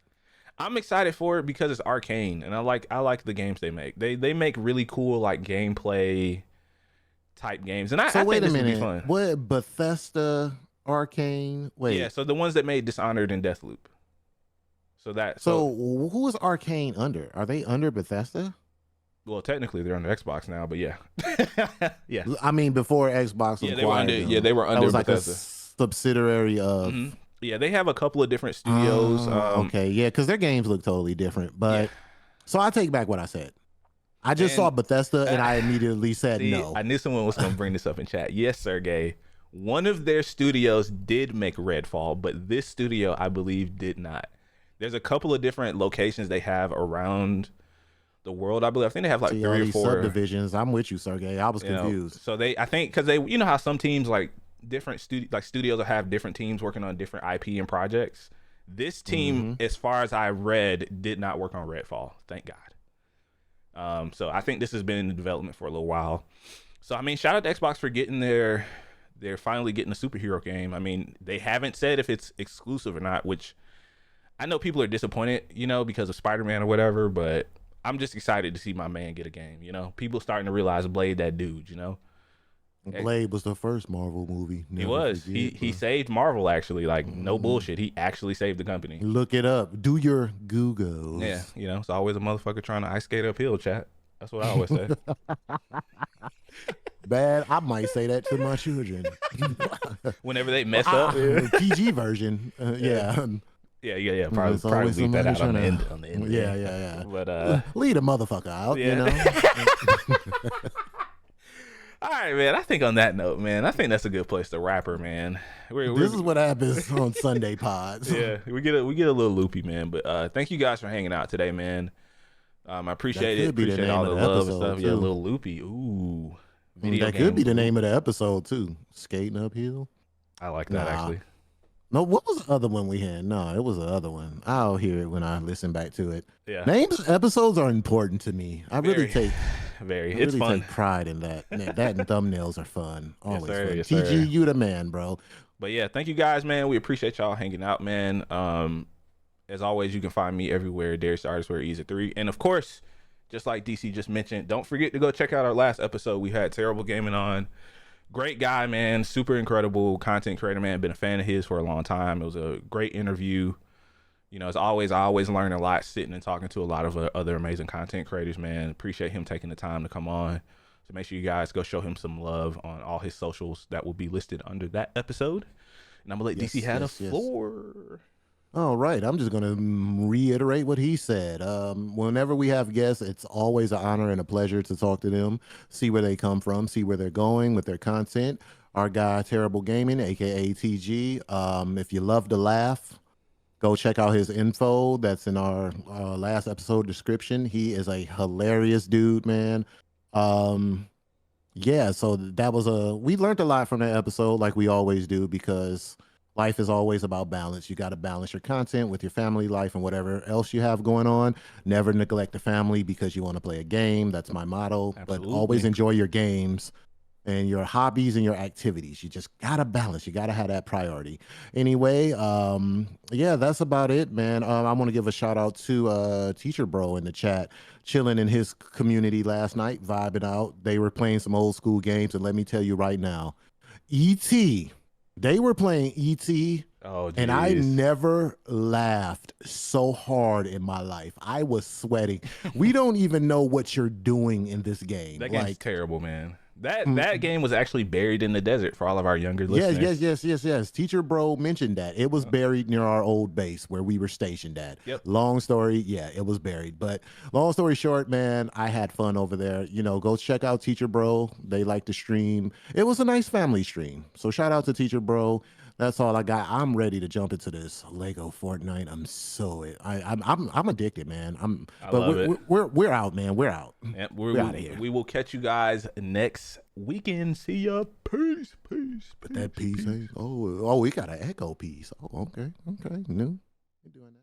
[SPEAKER 1] I'm excited for it because it's Arcane, and I like the games they make. They make really cool like gameplay type games, and I
[SPEAKER 2] So
[SPEAKER 1] think
[SPEAKER 2] wait a
[SPEAKER 1] this would be
[SPEAKER 2] minute.
[SPEAKER 1] fun.
[SPEAKER 2] What
[SPEAKER 1] Bethesda
[SPEAKER 2] Arcane? Wait.
[SPEAKER 1] Yeah, so the ones that made Dishonored and Deathloop.
[SPEAKER 2] So who is Arcane under? Are they under Bethesda?
[SPEAKER 1] Well, technically they're under Xbox now, but yeah, yeah,
[SPEAKER 2] I mean, before Xbox
[SPEAKER 1] yeah. They were
[SPEAKER 2] acquired
[SPEAKER 1] under.
[SPEAKER 2] them,
[SPEAKER 1] Yeah, they were
[SPEAKER 2] that
[SPEAKER 1] under
[SPEAKER 2] was like
[SPEAKER 1] Bethesda.
[SPEAKER 2] a subsidiary of.
[SPEAKER 1] Mhm. Yeah, they have a couple of different studios.
[SPEAKER 2] Okay, yeah, because their games look totally different. But
[SPEAKER 1] Yeah.
[SPEAKER 2] so I take back what I said. I just saw
[SPEAKER 1] And-
[SPEAKER 2] Bethesda and I immediately said
[SPEAKER 1] See,
[SPEAKER 2] no.
[SPEAKER 1] I knew someone was going to bring this up in chat. Yes, Sergey. One of their studios did make Redfall, but this studio, I believe, did not. There's a couple of different locations they have around the world. I believe. I think they have like
[SPEAKER 2] See, all
[SPEAKER 1] 3 or
[SPEAKER 2] these
[SPEAKER 1] 4
[SPEAKER 2] subdivisions. I'm with you, Sergey. I was confused.
[SPEAKER 1] So I think because how some teams like different studios will have different teams working on different IP and projects. This team, as far as I read, did not work on Redfall. Thank God. So I think this has been in development for a little while. So I mean, shout out to Xbox for getting they're finally getting a superhero game. I mean, they haven't said if it's exclusive or not, which I know people are disappointed, because of Spider-Man or whatever, but I'm just excited to see my man get a game, people starting to realize Blade that dude,
[SPEAKER 2] Blade was the first Marvel movie.
[SPEAKER 1] He
[SPEAKER 2] Never
[SPEAKER 1] was.
[SPEAKER 2] forget,
[SPEAKER 1] He
[SPEAKER 2] bro.
[SPEAKER 1] saved Marvel actually, like no bullshit. He actually saved the company.
[SPEAKER 2] Look it up. Do your Googles.
[SPEAKER 1] Yeah, it's always a motherfucker trying to ice skate uphill, chat. That's what I always say.
[SPEAKER 2] Bad. I might say that to my children.
[SPEAKER 1] Whenever they mess up.
[SPEAKER 2] PG version. Yeah.
[SPEAKER 1] Yeah.
[SPEAKER 2] There's
[SPEAKER 1] Probably
[SPEAKER 2] always
[SPEAKER 1] leave that out
[SPEAKER 2] somebody
[SPEAKER 1] on the
[SPEAKER 2] tryna-
[SPEAKER 1] end. On the end.
[SPEAKER 2] Yeah.
[SPEAKER 1] But
[SPEAKER 2] Lead a motherfucker out,
[SPEAKER 1] yeah. All right, man. I think on that note, man, I think that's a good place to wrap her, man.
[SPEAKER 2] This is what happens on Sunday pods.
[SPEAKER 1] Yeah, we get a little loopy, man. But thank you guys for hanging out today, man. I appreciate
[SPEAKER 2] That
[SPEAKER 1] it.
[SPEAKER 2] could be the
[SPEAKER 1] Appreciate
[SPEAKER 2] name
[SPEAKER 1] all
[SPEAKER 2] of
[SPEAKER 1] the
[SPEAKER 2] the
[SPEAKER 1] love and
[SPEAKER 2] episode,
[SPEAKER 1] stuff. Yeah, a
[SPEAKER 2] too.
[SPEAKER 1] little loopy. Ooh. Video
[SPEAKER 2] That could be
[SPEAKER 1] game
[SPEAKER 2] the name of the episode too. Skating uphill.
[SPEAKER 1] I like that
[SPEAKER 2] Nah.
[SPEAKER 1] actually.
[SPEAKER 2] No, what was the other one we had? No, it was the other one. I'll hear it when I listen back to it.
[SPEAKER 1] Yeah.
[SPEAKER 2] Names of episodes are important to me. I really take
[SPEAKER 1] It's fun.
[SPEAKER 2] take pride in that. That and thumbnails are fun. Always
[SPEAKER 1] sir,
[SPEAKER 2] fun.
[SPEAKER 1] yes,
[SPEAKER 2] TG,
[SPEAKER 1] sir.
[SPEAKER 2] you the man, bro.
[SPEAKER 1] But yeah, thank you guys, man. We appreciate y'all hanging out, man. As always, you can find me everywhere. Darius the Artist Where Easy 3. And of course, just like DC just mentioned, don't forget to go check out our last episode. We had Terrible Gaming on. Great guy, man. Super incredible content creator, man. Been a fan of his for a long time. It was a great interview. As always, I always learn a lot sitting and talking to a lot of other amazing content creators, man. Appreciate him taking the time to come on. So make sure you guys go show him some love on all his socials that will be listed under that episode. And I'm going to let DC have the floor.
[SPEAKER 2] All right. I'm just going to reiterate what he said. Whenever we have guests, it's always an honor and a pleasure to talk to them, see where they come from, see where they're going with their content. Our guy, Terrible Gaming, a.k.a. TG. If you love to laugh, go check out his info. That's in our last episode description. He is a hilarious dude, man. Yeah, so that was we learned a lot from that episode, like we always do, because life is always about balance. You got to balance your content with your family life and whatever else you have going on. Never neglect the family because you want to play a game. That's my motto. But always
[SPEAKER 1] Absolutely.
[SPEAKER 2] enjoy your games and your hobbies and your activities. You just gotta balance. You gotta have that priority. Anyway, yeah, that's about it, man. I want to give a shout out to Teacher Bro in the chat, chilling in his community last night, vibing out. They were playing some old school games, and let me tell you right now, ET. They were playing ET.
[SPEAKER 1] Oh,
[SPEAKER 2] And I
[SPEAKER 1] jeez.
[SPEAKER 2] never laughed so hard in my life. I was sweating. We don't even know what you're doing in this game.
[SPEAKER 1] That game's
[SPEAKER 2] Like,
[SPEAKER 1] terrible, man. That game was actually buried in the desert for all of our younger
[SPEAKER 2] yes,
[SPEAKER 1] listeners.
[SPEAKER 2] yes, yes, yes, yes. Teacher Bro mentioned that. It was buried near our old base where we were stationed at.
[SPEAKER 1] Yep.
[SPEAKER 2] Long story, yeah, it was buried. But long story short, man, I had fun over there. Go check out Teacher Bro. They like to stream. It was a nice family stream. So shout out to Teacher Bro. That's all I got. I'm ready to jump into this Lego Fortnite. I'm so I'm addicted, man.
[SPEAKER 1] I
[SPEAKER 2] But
[SPEAKER 1] love it.
[SPEAKER 2] we're out, man. We're out.
[SPEAKER 1] Yep,
[SPEAKER 2] We're out of here.
[SPEAKER 1] we will catch you guys next weekend. See ya. Peace. Peace.
[SPEAKER 2] But that
[SPEAKER 1] Peace.
[SPEAKER 2] piece
[SPEAKER 1] Peace.
[SPEAKER 2] ain't. Oh, we got an echo piece. Oh, okay, okay, new. You're doing that.